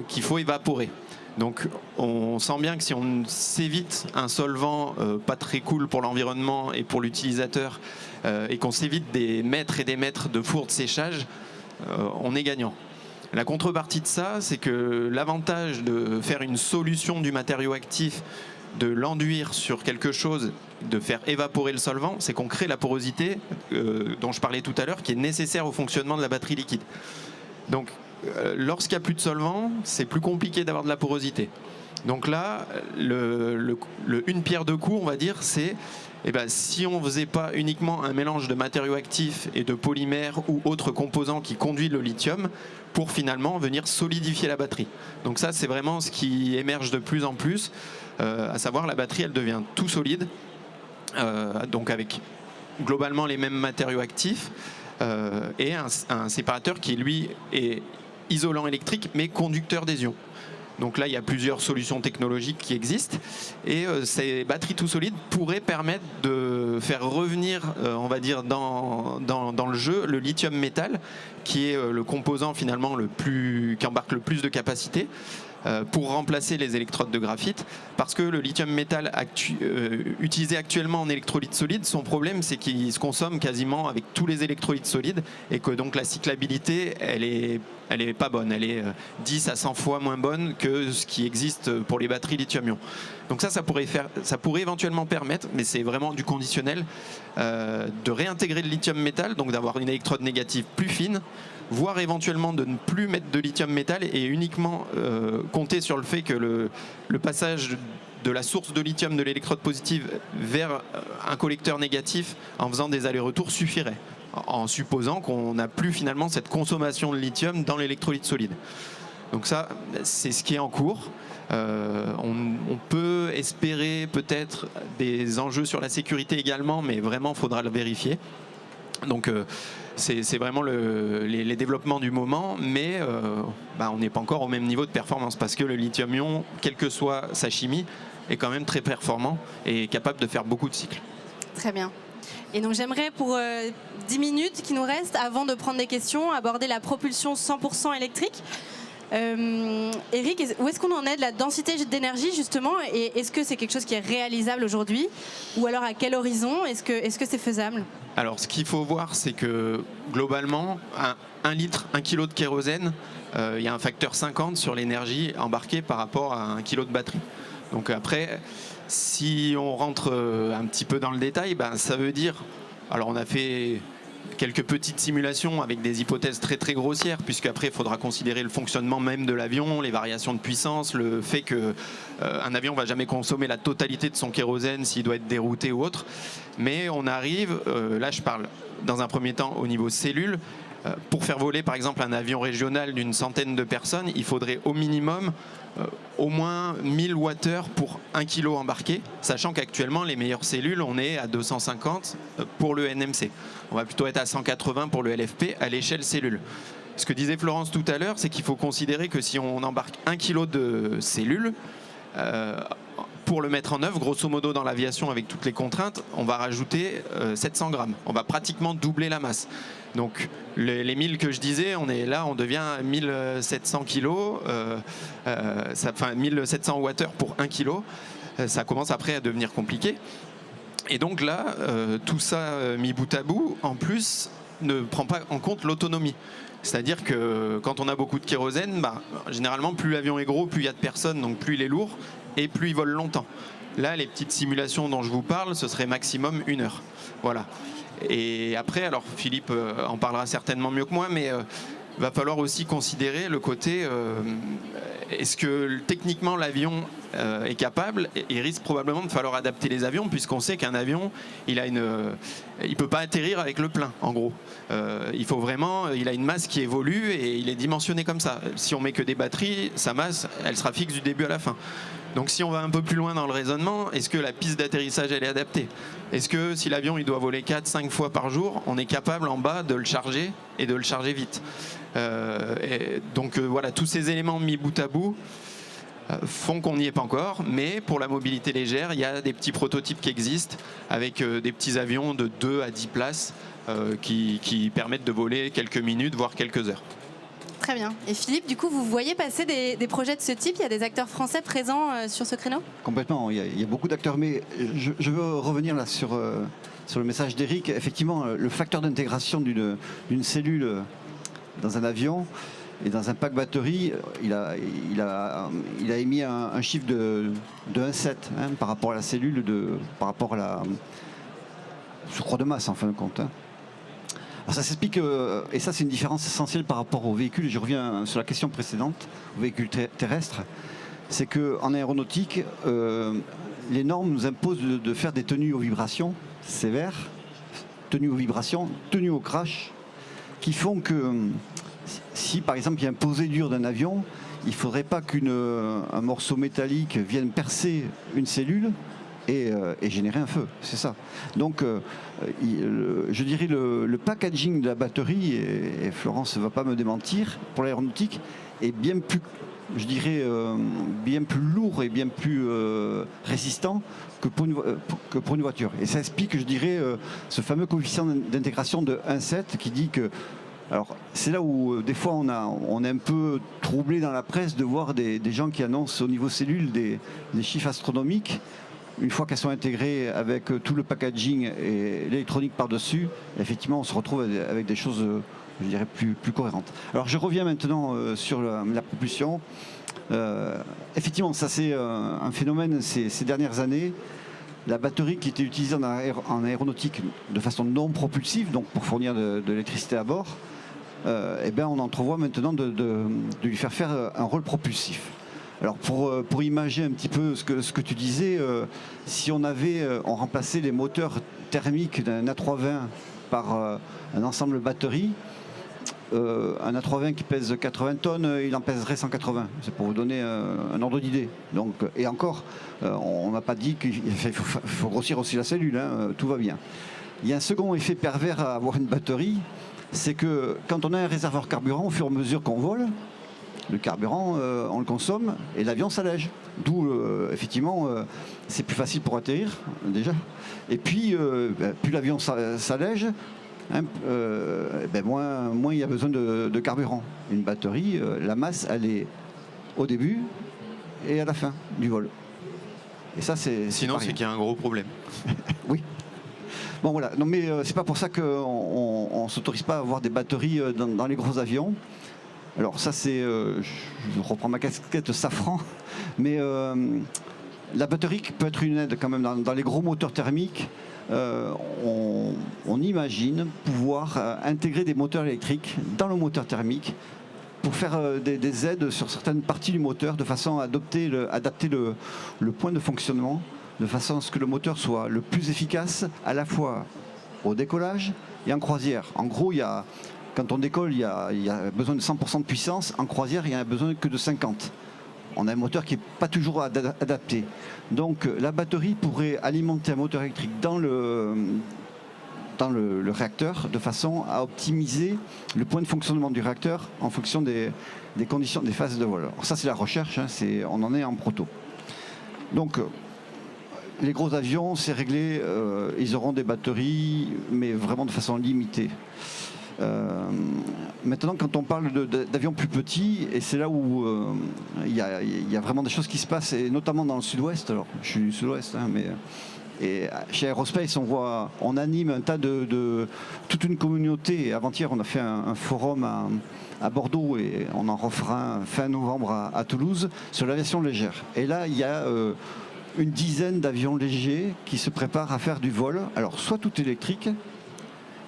qu'il faut évaporer. Donc on sent bien que si on s'évite un solvant pas très cool pour l'environnement et pour l'utilisateur, et qu'on s'évite des mètres et des mètres de fours de séchage, on est gagnant. La contrepartie de ça, c'est que l'avantage de faire une solution du matériau actif, de l'enduire sur quelque chose, de faire évaporer le solvant, c'est qu'on crée la porosité dont je parlais tout à l'heure, qui est nécessaire au fonctionnement de la batterie liquide. Donc, lorsqu'il n'y a plus de solvant, c'est plus compliqué d'avoir de la porosité. Donc là, une pierre deux coups, on va dire, c'est si on ne faisait pas uniquement un mélange de matériaux actifs et de polymères ou autres composants qui conduisent le lithium pour finalement venir solidifier la batterie. Donc ça, c'est vraiment ce qui émerge de plus en plus, à savoir la batterie, elle devient tout solide, donc avec globalement les mêmes matériaux actifs et un séparateur qui, lui, est isolant électrique mais conducteur des ions. Donc là, il y a plusieurs solutions technologiques qui existent et ces batteries tout solides pourraient permettre de faire revenir, on va dire, dans le jeu, le lithium métal, qui est le composant finalement qui embarque le plus de capacité, pour remplacer les électrodes de graphite, parce que le lithium métal utilisé actuellement en électrolyte solide, son problème c'est qu'il se consomme quasiment avec tous les électrolytes solides et que donc la cyclabilité elle est pas bonne, elle est 10 à 100 fois moins bonne que ce qui existe pour les batteries lithium-ion. Donc ça pourrait éventuellement permettre, mais c'est vraiment du conditionnel, de réintégrer le lithium métal, donc d'avoir une électrode négative plus fine, voire éventuellement de ne plus mettre de lithium métal et uniquement compter sur le fait que le passage de la source de lithium de l'électrode positive vers un collecteur négatif en faisant des allers-retours suffirait, en supposant qu'on n'a plus finalement cette consommation de lithium dans l'électrolyte solide. Donc ça, c'est ce qui est en cours. On peut espérer peut-être des enjeux sur la sécurité également, mais vraiment, il faudra le vérifier. Donc c'est vraiment les développements du moment, mais on n'est pas encore au même niveau de performance parce que le lithium-ion, quelle que soit sa chimie, est quand même très performant et capable de faire beaucoup de cycles. Très bien. Et donc j'aimerais pour 10 minutes qui nous restent, avant de prendre des questions, aborder la propulsion 100% électrique. Eric, où est-ce qu'on en est de la densité d'énergie justement, et est-ce que c'est quelque chose qui est réalisable aujourd'hui, ou alors à quel horizon est-ce que c'est faisable? Alors ce qu'il faut voir, c'est que globalement, 1 litre, 1 kilo de kérosène, il y a un facteur 50 sur l'énergie embarquée par rapport à 1 kilo de batterie. Donc après, si on rentre un petit peu dans le détail, ça veut dire, alors on a fait quelques petites simulations avec des hypothèses très très grossières, puisqu'après il faudra considérer le fonctionnement même de l'avion, les variations de puissance, le fait qu'un avion ne va jamais consommer la totalité de son kérosène s'il doit être dérouté ou autre. Mais on arrive, là je parle dans un premier temps au niveau cellule, Pour faire voler par exemple un avion régional d'une centaine de personnes, il faudrait au minimum au moins 1000 Wh pour 1 kg embarqué, sachant qu'actuellement les meilleures cellules, on est à 250 pour le NMC. On va plutôt être à 180 pour le LFP à l'échelle cellule. Ce que disait Florence tout à l'heure, c'est qu'il faut considérer que si on embarque 1 kg de cellules, pour le mettre en œuvre, grosso modo dans l'aviation avec toutes les contraintes, on va rajouter 700 grammes. On va pratiquement doubler la masse. Donc les 1000 que je disais, on devient 1700 kilos, enfin 1700 Wh pour 1 kg. Ça commence après à devenir compliqué. Et donc là, tout ça mis bout à bout, en plus, ne prend pas en compte l'autonomie. C'est-à-dire que quand on a beaucoup de kérosène, généralement, plus l'avion est gros, plus il y a de personnes, donc plus il est lourd et plus il vole longtemps. Là, les petites simulations dont je vous parle, ce serait maximum 1 heure. Voilà. Et après, alors Philippe en parlera certainement mieux que moi, mais va falloir aussi considérer le côté est-ce que techniquement l'avion est capable. Il risque probablement de falloir adapter les avions, puisqu'on sait qu'un avion il peut pas atterrir avec le plein, en gros. Il a une masse qui évolue et il est dimensionné comme ça. Si on met que des batteries, sa masse elle sera fixe du début à la fin. Donc si on va un peu plus loin dans le raisonnement, est-ce que la piste d'atterrissage elle est adaptée? Est-ce que si l'avion il doit voler 4-5 fois par jour, on est capable en bas de le charger et de le charger vite? Donc voilà, tous ces éléments mis bout à bout font qu'on n'y est pas encore, mais pour la mobilité légère, il y a des petits prototypes qui existent avec des petits avions de 2 à 10 places qui permettent de voler quelques minutes, voire quelques heures. Très bien. Et Philippe, du coup, vous voyez passer des projets de ce type? Il y a des acteurs français présents sur ce créneau? Complètement, il y a beaucoup d'acteurs, mais je veux revenir là sur le message d'Eric. Effectivement, le facteur d'intégration d'une cellule dans un avion et dans un pack batterie, il a émis un chiffre de 1,7 par rapport à la cellule, par rapport à la surcroît de masse en fin de compte. Alors ça s'explique, et ça c'est une différence essentielle par rapport aux véhicules, et je reviens sur la question précédente, aux véhicules terrestres, c'est qu'en aéronautique, les normes nous imposent de faire des tenues aux vibrations sévères, tenues aux vibrations, tenues au crash, qui font que si par exemple il y a un posé dur d'un avion, il ne faudrait pas qu'un morceau métallique vienne percer une cellule et générer un feu, c'est ça. Donc je dirais le packaging de la batterie, et Florence ne va pas me démentir, pour l'aéronautique est bien plus, je dirais, bien plus lourd et bien plus résistant que pour une voiture. Et ça explique, je dirais, ce fameux coefficient d'intégration de 1,7 qui dit que... Alors, c'est là où des fois on est un peu troublé dans la presse de voir des gens qui annoncent au niveau cellule des chiffres astronomiques. Une fois qu'elles sont intégrées avec tout le packaging et l'électronique par-dessus, effectivement, on se retrouve avec des choses, je dirais, plus cohérentes. Alors, je reviens maintenant sur la propulsion. Effectivement, ça c'est un phénomène ces dernières années. La batterie qui était utilisée en aéronautique de façon non propulsive, donc pour fournir de l'électricité à bord, eh bien, on entrevoit maintenant de lui faire un rôle propulsif. Alors pour imager un petit peu ce que tu disais, si on remplaçait les moteurs thermiques d'un A320 par un ensemble batterie, un A320 qui pèse 80 tonnes, il en pèserait 180. C'est pour vous donner un ordre d'idée. Donc, et encore, on n'a pas dit qu'il faut grossir aussi la cellule, tout va bien. Il y a un second effet pervers à avoir une batterie, c'est que quand on a un réservoir carburant, au fur et à mesure qu'on vole, le carburant, on le consomme et l'avion s'allège. D'où, effectivement, c'est plus facile pour atterrir, déjà. Et puis, plus l'avion s'allège, moins il y a besoin de carburant. Une batterie, la masse, elle est au début et à la fin du vol. Et ça, sinon, c'est qu'il y a un gros problème. Oui. Bon, voilà. Non, mais c'est pas pour ça qu'on ne s'autorise pas à avoir des batteries dans les gros avions. Alors ça c'est, je reprends ma casquette safran, mais la batterie peut être une aide quand même dans les gros moteurs thermiques. On imagine pouvoir intégrer des moteurs électriques dans le moteur thermique pour faire des aides sur certaines parties du moteur de façon à adapter le point de fonctionnement, de façon à ce que le moteur soit le plus efficace à la fois au décollage et en croisière. En gros, il y a quand on décolle, il y a besoin de 100% de puissance. En croisière, il n'y a besoin que de 50%. On a un moteur qui n'est pas toujours adapté. Donc la batterie pourrait alimenter un moteur électrique dans le réacteur de façon à optimiser le point de fonctionnement du réacteur en fonction des conditions, des phases de vol. Alors ça c'est la recherche, hein, on en est en proto. Donc les gros avions, c'est réglé, ils auront des batteries, mais vraiment de façon limitée. Maintenant, quand on parle d'avions plus petits, et c'est là où il y a vraiment des choses qui se passent, et notamment dans le sud-ouest. Alors, je suis du sud-ouest, hein, mais et chez Aerospace, on anime un tas toute une communauté. Et avant-hier, on a fait un forum à Bordeaux et on en refera un fin novembre à Toulouse sur l'aviation légère. Et là, il y a une dizaine d'avions légers qui se préparent à faire du vol. Alors, soit tout électrique.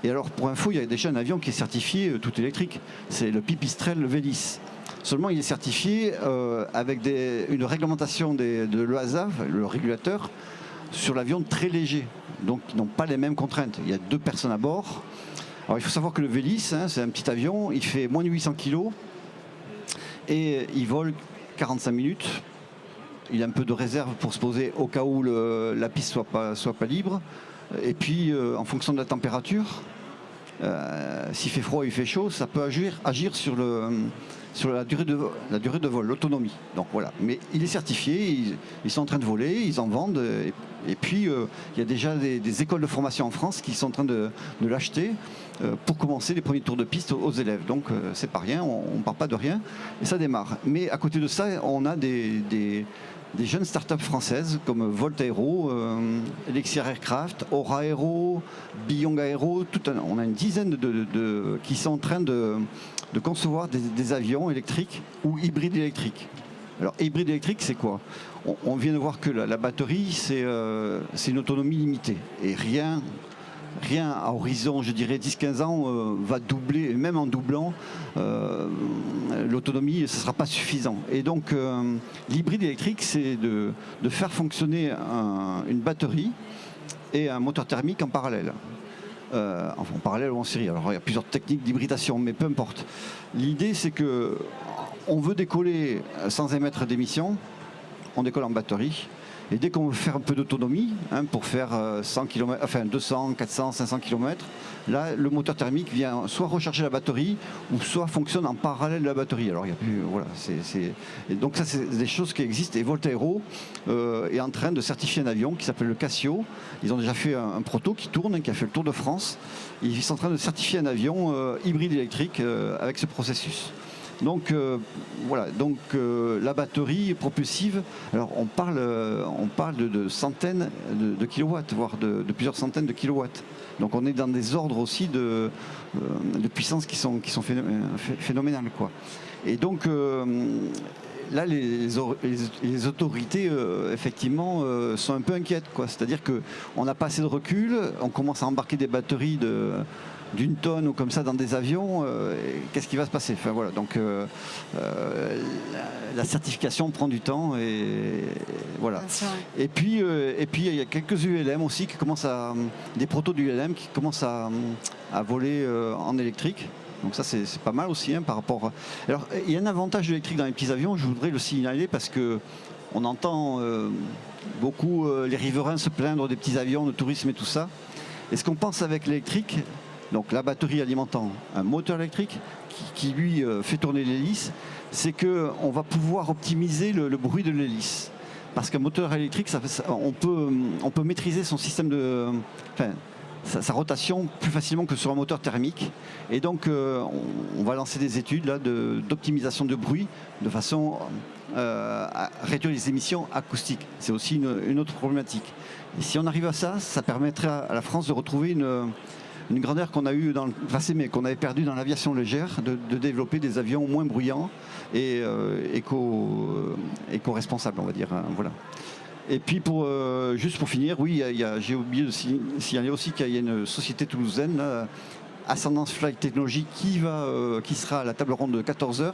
Et alors, pour info, il y a déjà un avion qui est certifié tout électrique. C'est le Pipistrel Vélis. Seulement, il est certifié avec une réglementation de l'EASA, le régulateur, sur l'avion très léger. Donc, ils n'ont pas les mêmes contraintes. Il y a 2 personnes à bord. Alors, il faut savoir que le Vélis, hein, c'est un petit avion, il fait moins de 800 kg et il vole 45 minutes. Il a un peu de réserve pour se poser au cas où la piste soit pas libre. Et puis, en fonction de la température, s'il fait froid ou il fait chaud, ça peut agir sur la durée de vol, l'autonomie. Donc voilà. Mais il est certifié, ils sont en train de voler, ils en vendent. Et puis, il y a déjà des écoles de formation en France qui sont en train de l'acheter pour commencer les premiers tours de piste aux élèves. Donc, c'est pas rien, on ne part pas de rien et ça démarre. Mais à côté de ça, on a des jeunes startups françaises comme Volt Aero, Elixir Aircraft, Aura Aero, Beyond Aero, on a une dizaine qui sont en train de concevoir des avions électriques ou hybrides électriques. Alors hybride électrique, c'est quoi ? On vient de voir que la batterie, c'est une autonomie limitée et rien à horizon, je dirais 10-15 ans, va doubler, même en doublant, l'autonomie, ce ne sera pas suffisant. Et donc, l'hybride électrique, c'est de faire fonctionner une batterie et un moteur thermique en parallèle. En parallèle ou en série. Alors, il y a plusieurs techniques d'hybridation, mais peu importe. L'idée, c'est que on veut décoller sans émettre d'émissions, on décolle en batterie. Et dès qu'on veut faire un peu d'autonomie, hein, pour faire 100 km, enfin 200, 400, 500 km, là, le moteur thermique vient soit recharger la batterie, ou soit fonctionne en parallèle de la batterie. Alors, il y a plus, voilà, Et donc ça, c'est des choses qui existent. Et Volt Aero est en train de certifier un avion qui s'appelle le Cassio. Ils ont déjà fait un proto qui tourne, qui a fait le tour de France. Ils sont en train de certifier un avion hybride électrique avec ce processus. Donc voilà, la batterie propulsive, alors on parle de centaines de kilowatts, voire de plusieurs centaines de kilowatts. Donc on est dans des ordres aussi de puissance qui sont phénoménales, quoi. Et donc là, les autorités, effectivement, sont un peu inquiètes, quoi. C'est-à-dire qu'on n'a pas assez de recul, on commence à embarquer des batteries d'une tonne ou comme ça dans des avions, qu'est-ce qui va se passer ? Enfin, voilà, donc la certification prend du temps et voilà. Et puis il y a quelques ULM aussi qui commencent des protos d'ULM qui commencent à voler en électrique. Donc ça c'est pas mal aussi, hein, par rapport. Alors il y a un avantage électrique dans les petits avions, je voudrais le signaler parce que on entend beaucoup les riverains se plaindre des petits avions, de tourisme et tout ça. Et ce qu'on pense avec l'électrique, donc la batterie alimentant un moteur électrique qui lui fait tourner l'hélice, c'est qu'on va pouvoir optimiser le bruit de l'hélice. Parce qu'un moteur électrique, on peut maîtriser son système sa rotation plus facilement que sur un moteur thermique. Et donc on va lancer des études d'optimisation de bruit de façon à réduire les émissions acoustiques. C'est aussi une autre problématique. Et si on arrive à ça, ça permettrait à la France de retrouver une grandeur qu'on a eue dans le passé, mais qu'on avait perdue dans l'aviation légère, de développer des avions moins bruyants et éco-responsables, on va dire. Hein, voilà. Et puis, juste pour finir, oui, j'ai oublié de signaler aussi qu'il y a une société toulousaine, Ascendance Flight Technology, qui sera à la table ronde de 14h,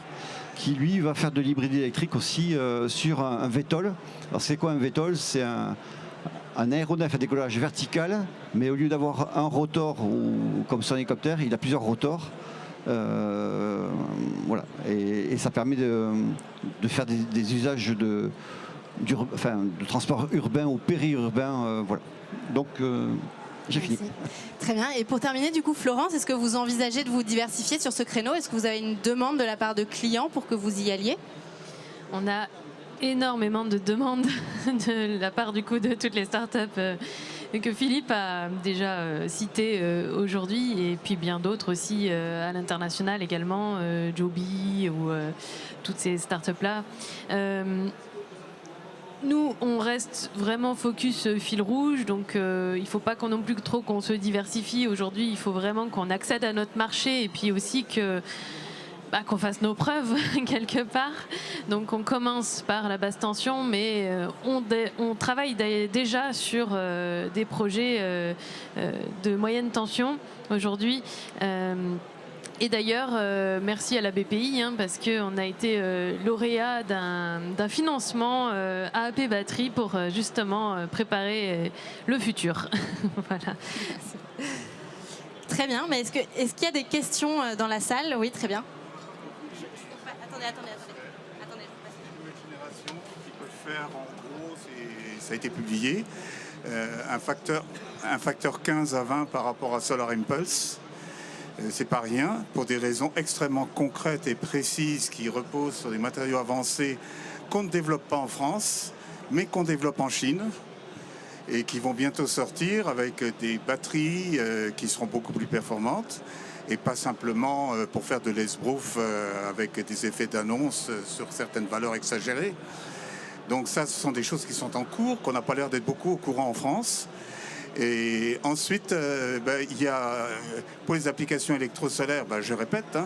qui lui va faire de l'hybride électrique aussi sur un VTOL. Alors, c'est quoi un VTOL ? C'est un aéronef à décollage vertical, mais au lieu d'avoir un rotor, ou comme sur un hélicoptère, il a plusieurs rotors. Voilà. Et ça permet de faire des usages de transport urbain ou périurbain. Voilà. Donc, j'ai fini. Très bien. Et pour terminer, du coup, Florence, est-ce que vous envisagez de vous diversifier sur ce créneau? Est-ce que vous avez une demande de la part de clients pour que vous y alliez? On a énormément de demandes de la part du coup de toutes les startups que Philippe a déjà citées aujourd'hui, et puis bien d'autres aussi à l'international également, Joby ou toutes ces startups-là. Nous, on reste vraiment focus fil rouge, donc il ne faut pas non plus trop qu'on se diversifie. Aujourd'hui, il faut vraiment qu'on accède à notre marché, et puis aussi qu'on fasse nos preuves quelque part. Donc on commence par la basse tension, mais on travaille déjà sur des projets de moyenne tension aujourd'hui. Et d'ailleurs, merci à la BPI, parce qu'on a été lauréat d'un financement AAP Batterie pour justement préparer le futur. Voilà. Très bien, mais est-ce qu'il y a des questions dans la salle? Oui, très bien. Attendez. Nouvelle génération qui peut faire, en gros, ça a été publié, un facteur 15 à 20 par rapport à Solar Impulse. C'est pas rien, pour des raisons extrêmement concrètes et précises qui reposent sur des matériaux avancés qu'on ne développe pas en France, mais qu'on développe en Chine et qui vont bientôt sortir avec des batteries qui seront beaucoup plus performantes et pas simplement pour faire de l'esbrouf avec des effets d'annonce sur certaines valeurs exagérées. Donc ça, ce sont des choses qui sont en cours, qu'on n'a pas l'air d'être beaucoup au courant en France. Et ensuite, il y a, pour les applications électrosolaires, je répète,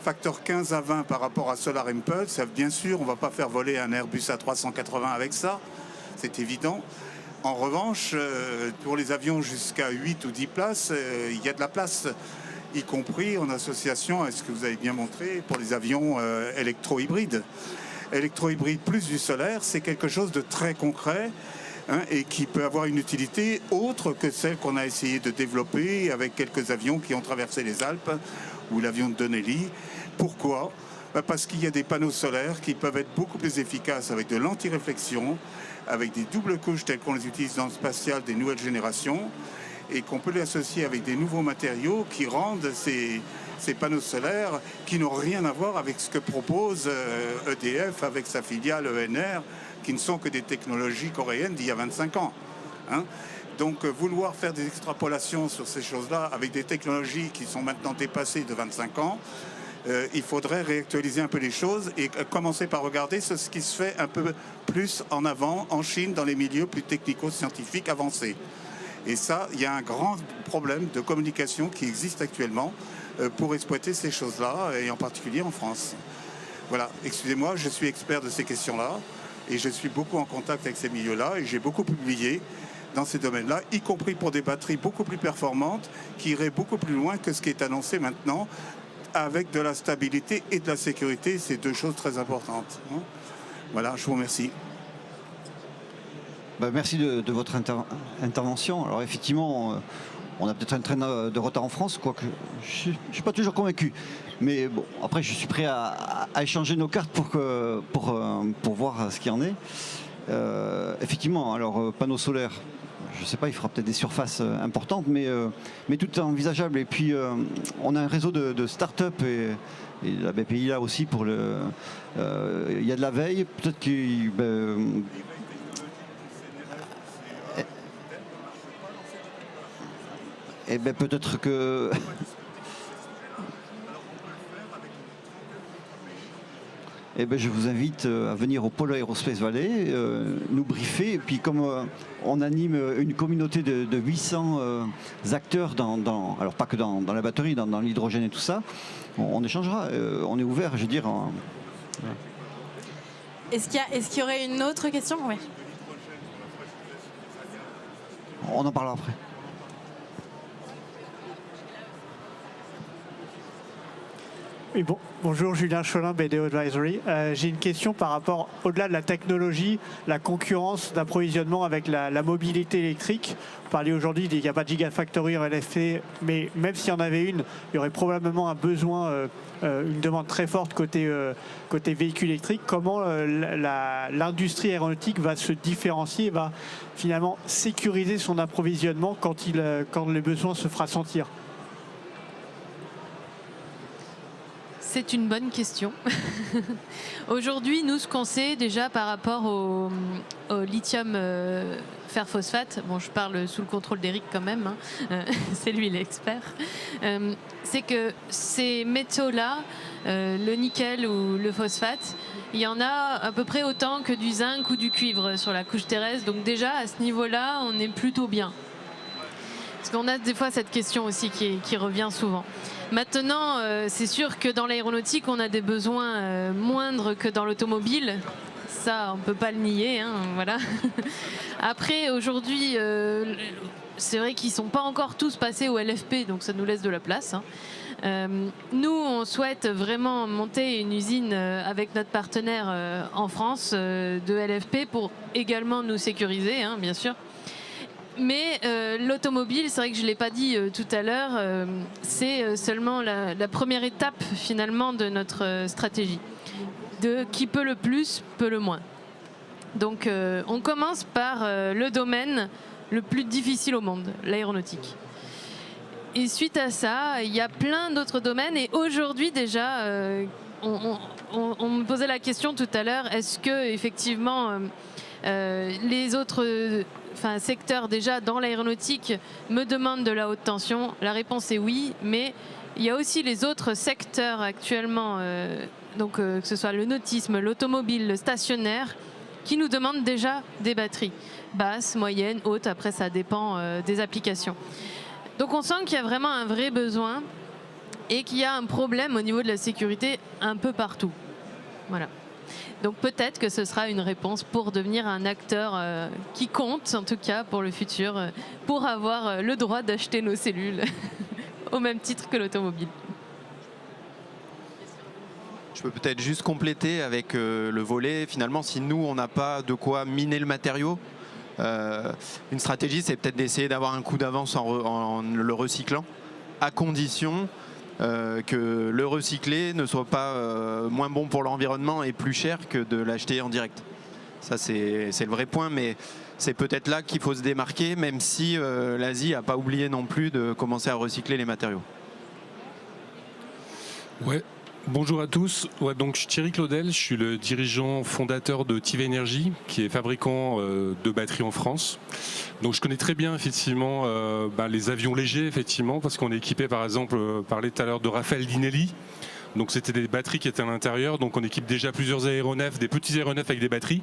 facteur 15 à 20 par rapport à Solar Impulse. Bien sûr, on ne va pas faire voler un Airbus A380 avec ça, c'est évident. En revanche, pour les avions jusqu'à 8 ou 10 places, il y a de la place, y compris en association à ce que vous avez bien montré pour les avions électro-hybrides. Électro-hybride plus du solaire, c'est quelque chose de très concret. Et qui peut avoir une utilité autre que celle qu'on a essayé de développer avec quelques avions qui ont traversé les Alpes ou l'avion de Donnelly. Pourquoi? Parce qu'il y a des panneaux solaires qui peuvent être beaucoup plus efficaces avec de l'anti-réflexion, avec des doubles couches telles qu'on les utilise dans le spatial des nouvelles générations, et qu'on peut les associer avec des nouveaux matériaux qui rendent ces panneaux solaires qui n'ont rien à voir avec ce que propose EDF avec sa filiale ENR, qui ne sont que des technologies coréennes d'il y a 25 ans. Donc vouloir faire des extrapolations sur ces choses-là avec des technologies qui sont maintenant dépassées de 25 ans, il faudrait réactualiser un peu les choses et commencer par regarder ce qui se fait un peu plus en avant en Chine dans les milieux plus technico-scientifiques avancés. Et ça, il y a un grand problème de communication qui existe actuellement pour exploiter ces choses-là, et en particulier en France. Voilà, excusez-moi, je suis expert de ces questions-là. Et je suis beaucoup en contact avec ces milieux-là et j'ai beaucoup publié dans ces domaines-là, y compris pour des batteries beaucoup plus performantes qui iraient beaucoup plus loin que ce qui est annoncé maintenant, avec de la stabilité et de la sécurité. C'est deux choses très importantes. Voilà, je vous remercie. Merci de votre intervention. Alors effectivement, on a peut-être un train de retard en France, quoique je ne suis pas toujours convaincu. Mais bon, après, je suis prêt à échanger nos cartes pour voir ce qu'il y en est. Effectivement, alors, panneaux solaires, je ne sais pas, il fera peut-être des surfaces importantes, mais tout est envisageable. Et puis, on a un réseau de start-up et la BPI là aussi pour le... Il y a de la veille, peut-être qu'il... Eh bien, peut-être que... Eh bien, je vous invite à venir au Pôle Aerospace Valley, nous briefer. Et puis, comme on anime une communauté de 800 acteurs, alors pas que dans la batterie, dans l'hydrogène et tout ça, on échangera. On est ouvert, je veux dire. Voilà. Est-ce qu'il y aurait une autre question? Oui. On en parlera après. Oui, bonjour, Julien Cholin, BDO Advisory. J'ai une question par rapport, au-delà de la technologie, la concurrence d'approvisionnement avec la mobilité électrique. Vous parlez aujourd'hui qu'il n'y a pas de Gigafactory en LFP, mais même s'il y en avait une, il y aurait probablement un besoin, une demande très forte côté véhicule électrique. Comment l'industrie aéronautique va se différencier et va finalement sécuriser son approvisionnement quand le besoin se fera sentir? C'est une bonne question. Aujourd'hui, nous, ce qu'on sait déjà par rapport au lithium fer phosphate, bon, je parle sous le contrôle d'Eric quand même, hein, c'est lui l'expert, c'est que ces métaux-là, le nickel ou le phosphate, il y en a à peu près autant que du zinc ou du cuivre sur la couche terrestre. Donc déjà, à ce niveau-là, on est plutôt bien. Parce qu'on a des fois cette question aussi qui revient souvent. Maintenant, c'est sûr que dans l'aéronautique, on a des besoins moindres que dans l'automobile. Ça, on ne peut pas le nier. Hein, voilà. Après, aujourd'hui, c'est vrai qu'ils ne sont pas encore tous passés au LFP, donc ça nous laisse de la place. Hein. Nous, on souhaite vraiment monter une usine avec notre partenaire en France de LFP pour également nous sécuriser, hein, bien sûr. Mais l'automobile, c'est vrai que je ne l'ai pas dit tout à l'heure, c'est seulement la première étape finalement de notre stratégie. De qui peut le plus, peut le moins. Donc on commence par le domaine le plus difficile au monde, l'aéronautique. Et suite à ça, il y a plein d'autres domaines. Et aujourd'hui déjà, on me posait la question tout à l'heure, est-ce que effectivement les autres secteurs déjà dans l'aéronautique me demandent de la haute tension? La réponse est oui, mais il y a aussi les autres secteurs actuellement, donc que ce soit le nautisme, l'automobile, le stationnaire, qui nous demandent déjà des batteries basses, moyennes, hautes. Après, ça dépend des applications. Donc on sent qu'il y a vraiment un vrai besoin et qu'il y a un problème au niveau de la sécurité un peu partout. Voilà. Donc peut-être que ce sera une réponse pour devenir un acteur qui compte, en tout cas pour le futur, pour avoir le droit d'acheter nos cellules au même titre que l'automobile. Je peux peut-être juste compléter avec le volet. Finalement, si nous, on n'a pas de quoi miner le matériau, une stratégie, c'est peut-être d'essayer d'avoir un coup d'avance en le recyclant, à condition que le recyclé ne soit pas moins bon pour l'environnement et plus cher que de l'acheter en direct. Ça, c'est le vrai point, mais c'est peut-être là qu'il faut se démarquer, même si l'Asie n'a pas oublié non plus de commencer à recycler les matériaux. Ouais. Bonjour à tous, donc je suis Thierry Claudel, je suis le dirigeant fondateur de Tive Energy, qui est fabricant de batteries en France. Donc je connais très bien effectivement les avions légers, effectivement, parce qu'on est équipé par exemple, parlait tout à l'heure de Raphaël Dinelli. Donc c'était des batteries qui étaient à l'intérieur, donc on équipe déjà plusieurs aéronefs, des petits aéronefs avec des batteries.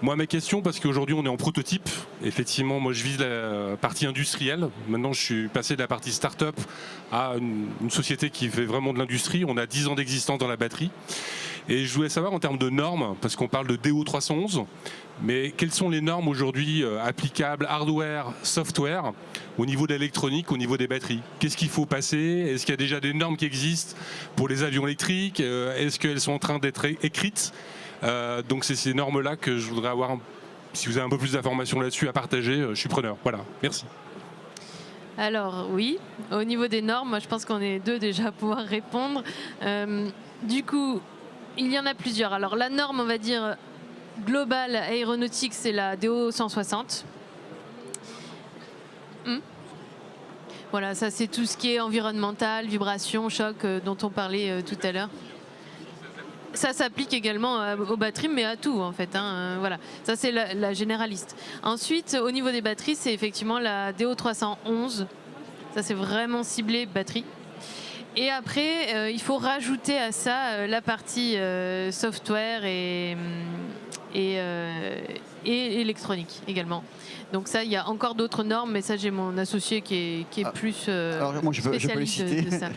Moi, ma question, parce qu'aujourd'hui on est en prototype, effectivement, moi je vise la partie industrielle. Maintenant je suis passé de la partie start-up à une société qui fait vraiment de l'industrie. On a 10 ans d'existence dans la batterie. Et je voulais savoir en termes de normes, parce qu'on parle de DO 311, mais quelles sont les normes aujourd'hui applicables, hardware, software, au niveau de l'électronique, au niveau des batteries? Qu'est-ce qu'il faut passer? Est-ce qu'il y a déjà des normes qui existent pour les avions électriques? Est-ce qu'elles sont en train d'être écrites? Donc c'est ces normes-là que je voudrais avoir. Si vous avez un peu plus d'informations là-dessus à partager, je suis preneur. Voilà, merci. Alors oui, au niveau des normes, moi, je pense qu'on est deux déjà à pouvoir répondre. Du coup, il y en a plusieurs. Alors la norme, on va dire, globale aéronautique, c'est la DO 160. Voilà, ça c'est tout ce qui est environnemental, vibration, choc, dont on parlait tout à l'heure. Ça s'applique également aux batteries, mais à tout en fait. Voilà, ça c'est la généraliste. Ensuite, au niveau des batteries, c'est effectivement la DO 311. Ça c'est vraiment ciblé batterie. Et après, il faut rajouter à ça la partie software et électronique également. Donc ça, il y a encore d'autres normes, mais ça j'ai mon associé qui est plus alors moi, je peux le citer. de ça.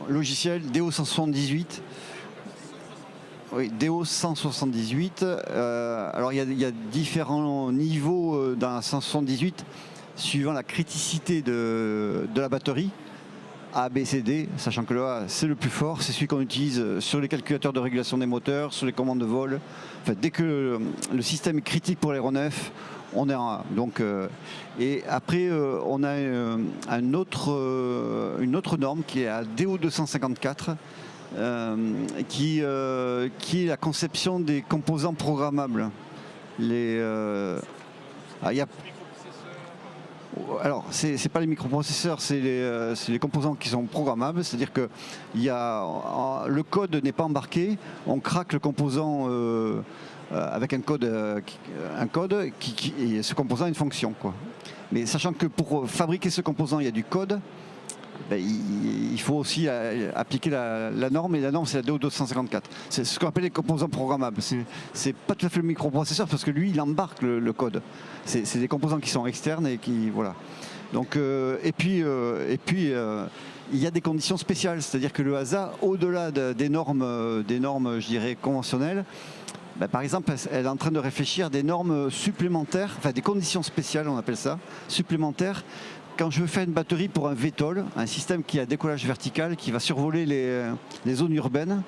Logiciel DO 178. Oui, DO 178. Alors il y a différents niveaux dans la 178 suivant la criticité de la batterie. A, B, C, D, sachant que le A, c'est le plus fort, c'est celui qu'on utilise sur les calculateurs de régulation des moteurs, sur les commandes de vol. Enfin, dès que le système est critique pour l'aéronef, on est en A. Donc, et après, on a une autre norme qui est à DO 254, qui est la conception des composants programmables. Alors, c'est pas les microprocesseurs, c'est les composants qui sont programmables, c'est-à-dire que le code n'est pas embarqué, on craque le composant avec un code et ce composant a une fonction, quoi. Mais sachant que pour fabriquer ce composant, il y a du code, ben, il faut aussi appliquer la norme, et la norme c'est la DO 254. C'est ce qu'on appelle les composants programmables. C'est pas tout à fait le microprocesseur parce que lui il embarque le code. C'est des composants qui sont externes et qui voilà. Donc et puis il y a des conditions spéciales, c'est-à-dire que le HASA, au-delà des normes, je dirais conventionnelles, ben, par exemple, elle est en train de réfléchir des normes supplémentaires, enfin des conditions spéciales, on appelle ça, supplémentaires. Quand je veux faire une batterie pour un VTOL, un système qui a décollage vertical, qui va survoler les zones urbaines,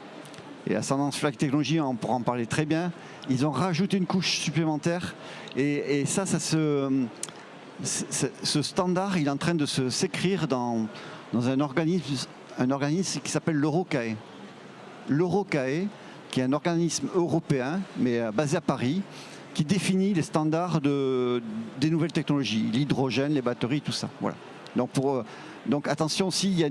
et Ascendance Flight Technology, on pourra en parler très bien, ils ont rajouté une couche supplémentaire, et ce standard, il est en train de s'écrire dans un organisme qui s'appelle l'EuroCAE. L'EuroCAE, qui est un organisme européen, mais basé à Paris, qui définit les standards des nouvelles technologies, l'hydrogène, les batteries, tout ça. Voilà. Donc attention, s'il y a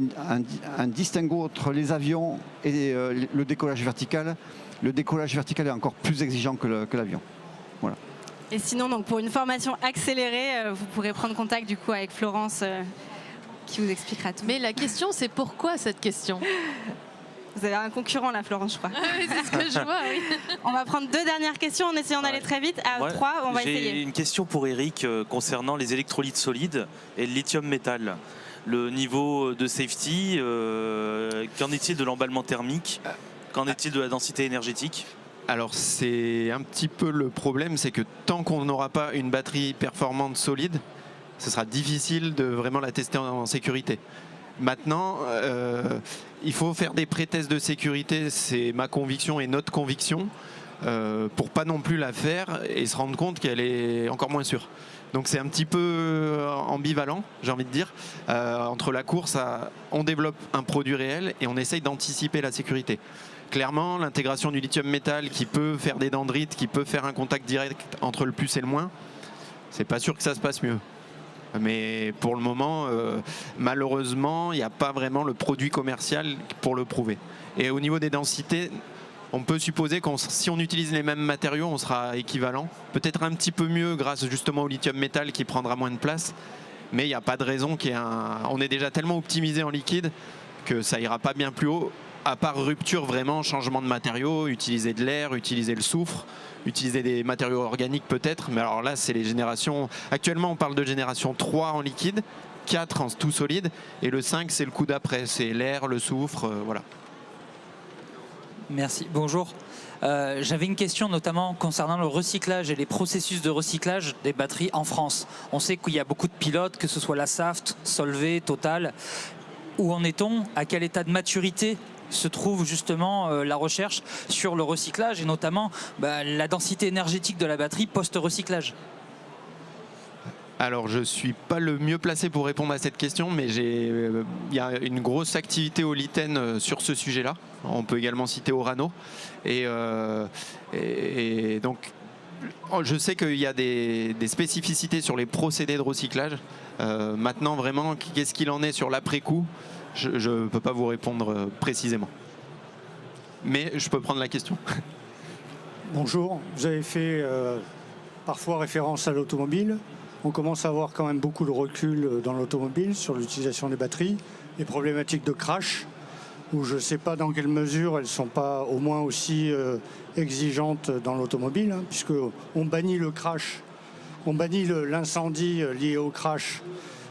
un distinguo entre les avions et le décollage vertical, le décollage vertical est encore plus exigeant que l'avion. Voilà. Et sinon, donc, pour une formation accélérée, vous pourrez prendre contact du coup avec Florence qui vous expliquera tout. Mais la question, c'est pourquoi cette question? Vous avez un concurrent là, Florence, je crois. Ah oui, c'est ce que je vois, oui. On va prendre 2 dernières questions en essayant d'aller très vite. À 3, on va essayer. J'ai une question pour Eric concernant les électrolytes solides et le lithium métal. Le niveau de safety, qu'en est-il de l'emballement thermique? Qu'en est-il de la densité énergétique? Alors c'est un petit peu le problème, c'est que tant qu'on n'aura pas une batterie performante solide, ce sera difficile de vraiment la tester en sécurité. Maintenant, il faut faire des pré-tests de sécurité, c'est ma conviction et notre conviction, pour pas non plus la faire et se rendre compte qu'elle est encore moins sûre. Donc c'est un petit peu ambivalent, j'ai envie de dire, entre la course à on développe un produit réel et on essaye d'anticiper la sécurité. Clairement, l'intégration du lithium métal qui peut faire des dendrites, qui peut faire un contact direct entre le plus et le moins, c'est pas sûr que ça se passe mieux. Mais pour le moment, malheureusement, il n'y a pas vraiment le produit commercial pour le prouver. Et au niveau des densités, on peut supposer que si on utilise les mêmes matériaux, on sera équivalent. Peut-être un petit peu mieux grâce justement au lithium métal qui prendra moins de place. Mais il n'y a pas de raison on est déjà tellement optimisé en liquide que ça ira pas bien plus haut. À part rupture, vraiment, changement de matériaux, utiliser de l'air, utiliser le soufre, utiliser des matériaux organiques peut-être. Mais alors là, c'est les générations... Actuellement, on parle de génération 3 en liquide, 4 en tout solide, et le 5, c'est le coup d'après. C'est l'air, le soufre, voilà. Merci. Bonjour. J'avais une question notamment concernant le recyclage et les processus de recyclage des batteries en France. On sait qu'il y a beaucoup de pilotes, que ce soit la Saft, Solvay, Total. Où en est-on? À quel état de maturité se trouve justement la recherche sur le recyclage et notamment la densité énergétique de la batterie post-recyclage? Alors je ne suis pas le mieux placé pour répondre à cette question, mais il y a une grosse activité au Liten sur ce sujet-là. On peut également citer Orano. Et donc je sais qu'il y a des spécificités sur les procédés de recyclage. Maintenant vraiment, qu'est-ce qu'il en est sur l'après-coup? Je ne peux pas vous répondre précisément. Mais je peux prendre la question. Bonjour, vous avez fait parfois référence à l'automobile. On commence à avoir quand même beaucoup de recul dans l'automobile sur l'utilisation des batteries, les problématiques de crash, où je ne sais pas dans quelle mesure elles ne sont pas au moins aussi exigeantes dans l'automobile, hein, puisqu'on bannit le crash, on bannit l'incendie lié au crash.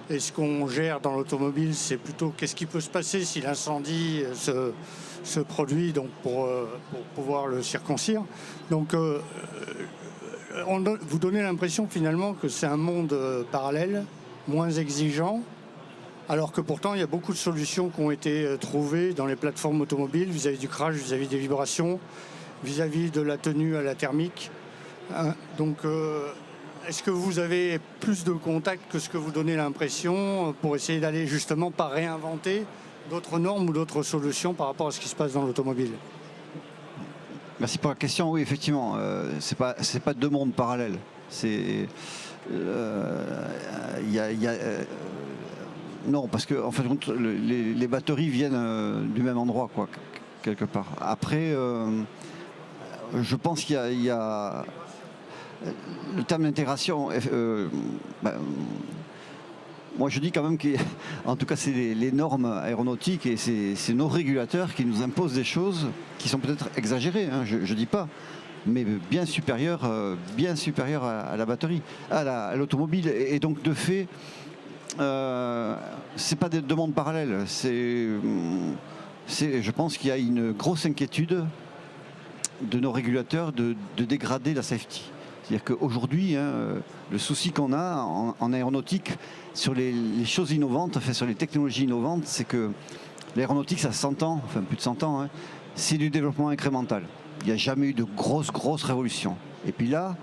Et ce qu'on gère dans l'automobile, c'est plutôt qu'est-ce qui peut se passer si l'incendie se produit donc pour pouvoir le circoncire. Donc vous donnez l'impression finalement que c'est un monde parallèle, moins exigeant, alors que pourtant il y a beaucoup de solutions qui ont été trouvées dans les plateformes automobiles vis-à-vis du crash, vis-à-vis des vibrations, vis-à-vis de la tenue à la thermique. Donc est-ce que vous avez plus de contacts que ce que vous donnez l'impression pour essayer d'aller justement pas réinventer d'autres normes ou d'autres solutions par rapport à ce qui se passe dans l'automobile? Merci pour la question. Oui, effectivement, c'est pas deux mondes parallèles. C'est non, parce que en fait, les batteries viennent du même endroit, quoi, quelque part. Après, je pense qu'il y a le terme d'intégration. Moi, je dis quand même qu'en tout cas, c'est les normes aéronautiques et c'est nos régulateurs qui nous imposent des choses qui sont peut-être exagérées, hein, je ne dis pas, mais bien supérieures à la batterie, à l'automobile. Et donc, de fait, c'est pas des deux mondes parallèles. Je pense qu'il y a une grosse inquiétude de nos régulateurs de dégrader la safety. C'est-à-dire qu'aujourd'hui, hein, le souci qu'on a en aéronautique sur les choses innovantes, enfin sur les technologies innovantes, c'est que l'aéronautique, ça a 100 ans, enfin plus de 100 ans, hein, c'est du développement incrémental. Il n'y a jamais eu de grosses révolutions. Et puis là,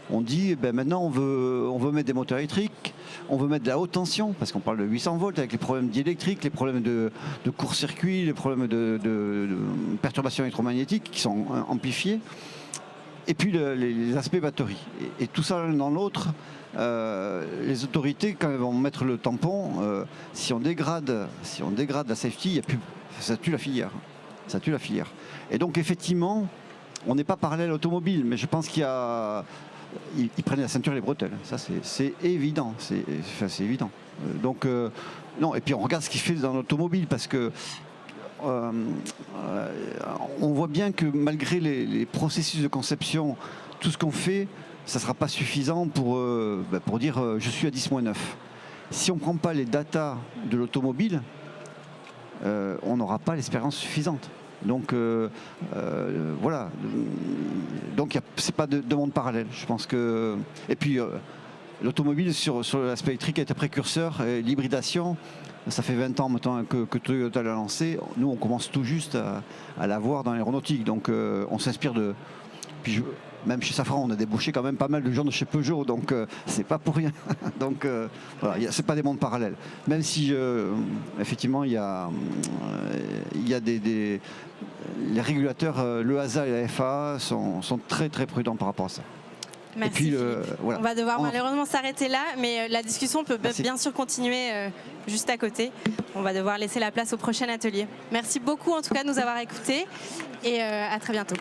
on dit, ben maintenant on veut mettre des moteurs électriques, on veut mettre de la haute tension, parce qu'on parle de 800 volts avec les problèmes d'électrique, les problèmes de court-circuit, les problèmes de perturbations électromagnétiques qui sont amplifiés. Et puis les aspects batterie. Et tout ça l'un dans l'autre, les autorités, quand elles vont mettre le tampon, si on dégrade la safety, ça tue la filière. Ça tue la filière. Et donc effectivement, on n'est pas parallèle automobile, mais je pense qu'il y a... Ils prennent la ceinture et les bretelles. Ça, c'est évident. C'est évident. Donc, non, et puis on regarde ce qu'il fait dans l'automobile, parce que on voit bien que malgré les processus de conception, tout ce qu'on fait, ça ne sera pas suffisant pour dire je suis à 10-9. Si on ne prend pas les datas de l'automobile, on n'aura pas l'expérience suffisante. Donc voilà. Donc c'est pas de monde parallèle. Je pense que. Et puis l'automobile sur l'aspect électrique a été précurseur, et l'hybridation. Ça fait 20 ans maintenant que Toyota l'a lancé. Nous, on commence tout juste à la voir dans l'aéronautique. Donc, on s'inspire de... Puis même chez Safran, on a débauché quand même pas mal de gens de chez Peugeot. Donc, c'est pas pour rien. Donc, voilà, c'est pas des mondes parallèles. Même si, effectivement, il y a les régulateurs, le HASA et la FAA sont très prudents par rapport à ça. Merci. Et puis, voilà. On va devoir malheureusement s'arrêter là, mais la discussion peut bien sûr continuer juste à côté. On va devoir laisser la place au prochain atelier. Merci beaucoup en tout cas de nous avoir écoutés et à très bientôt.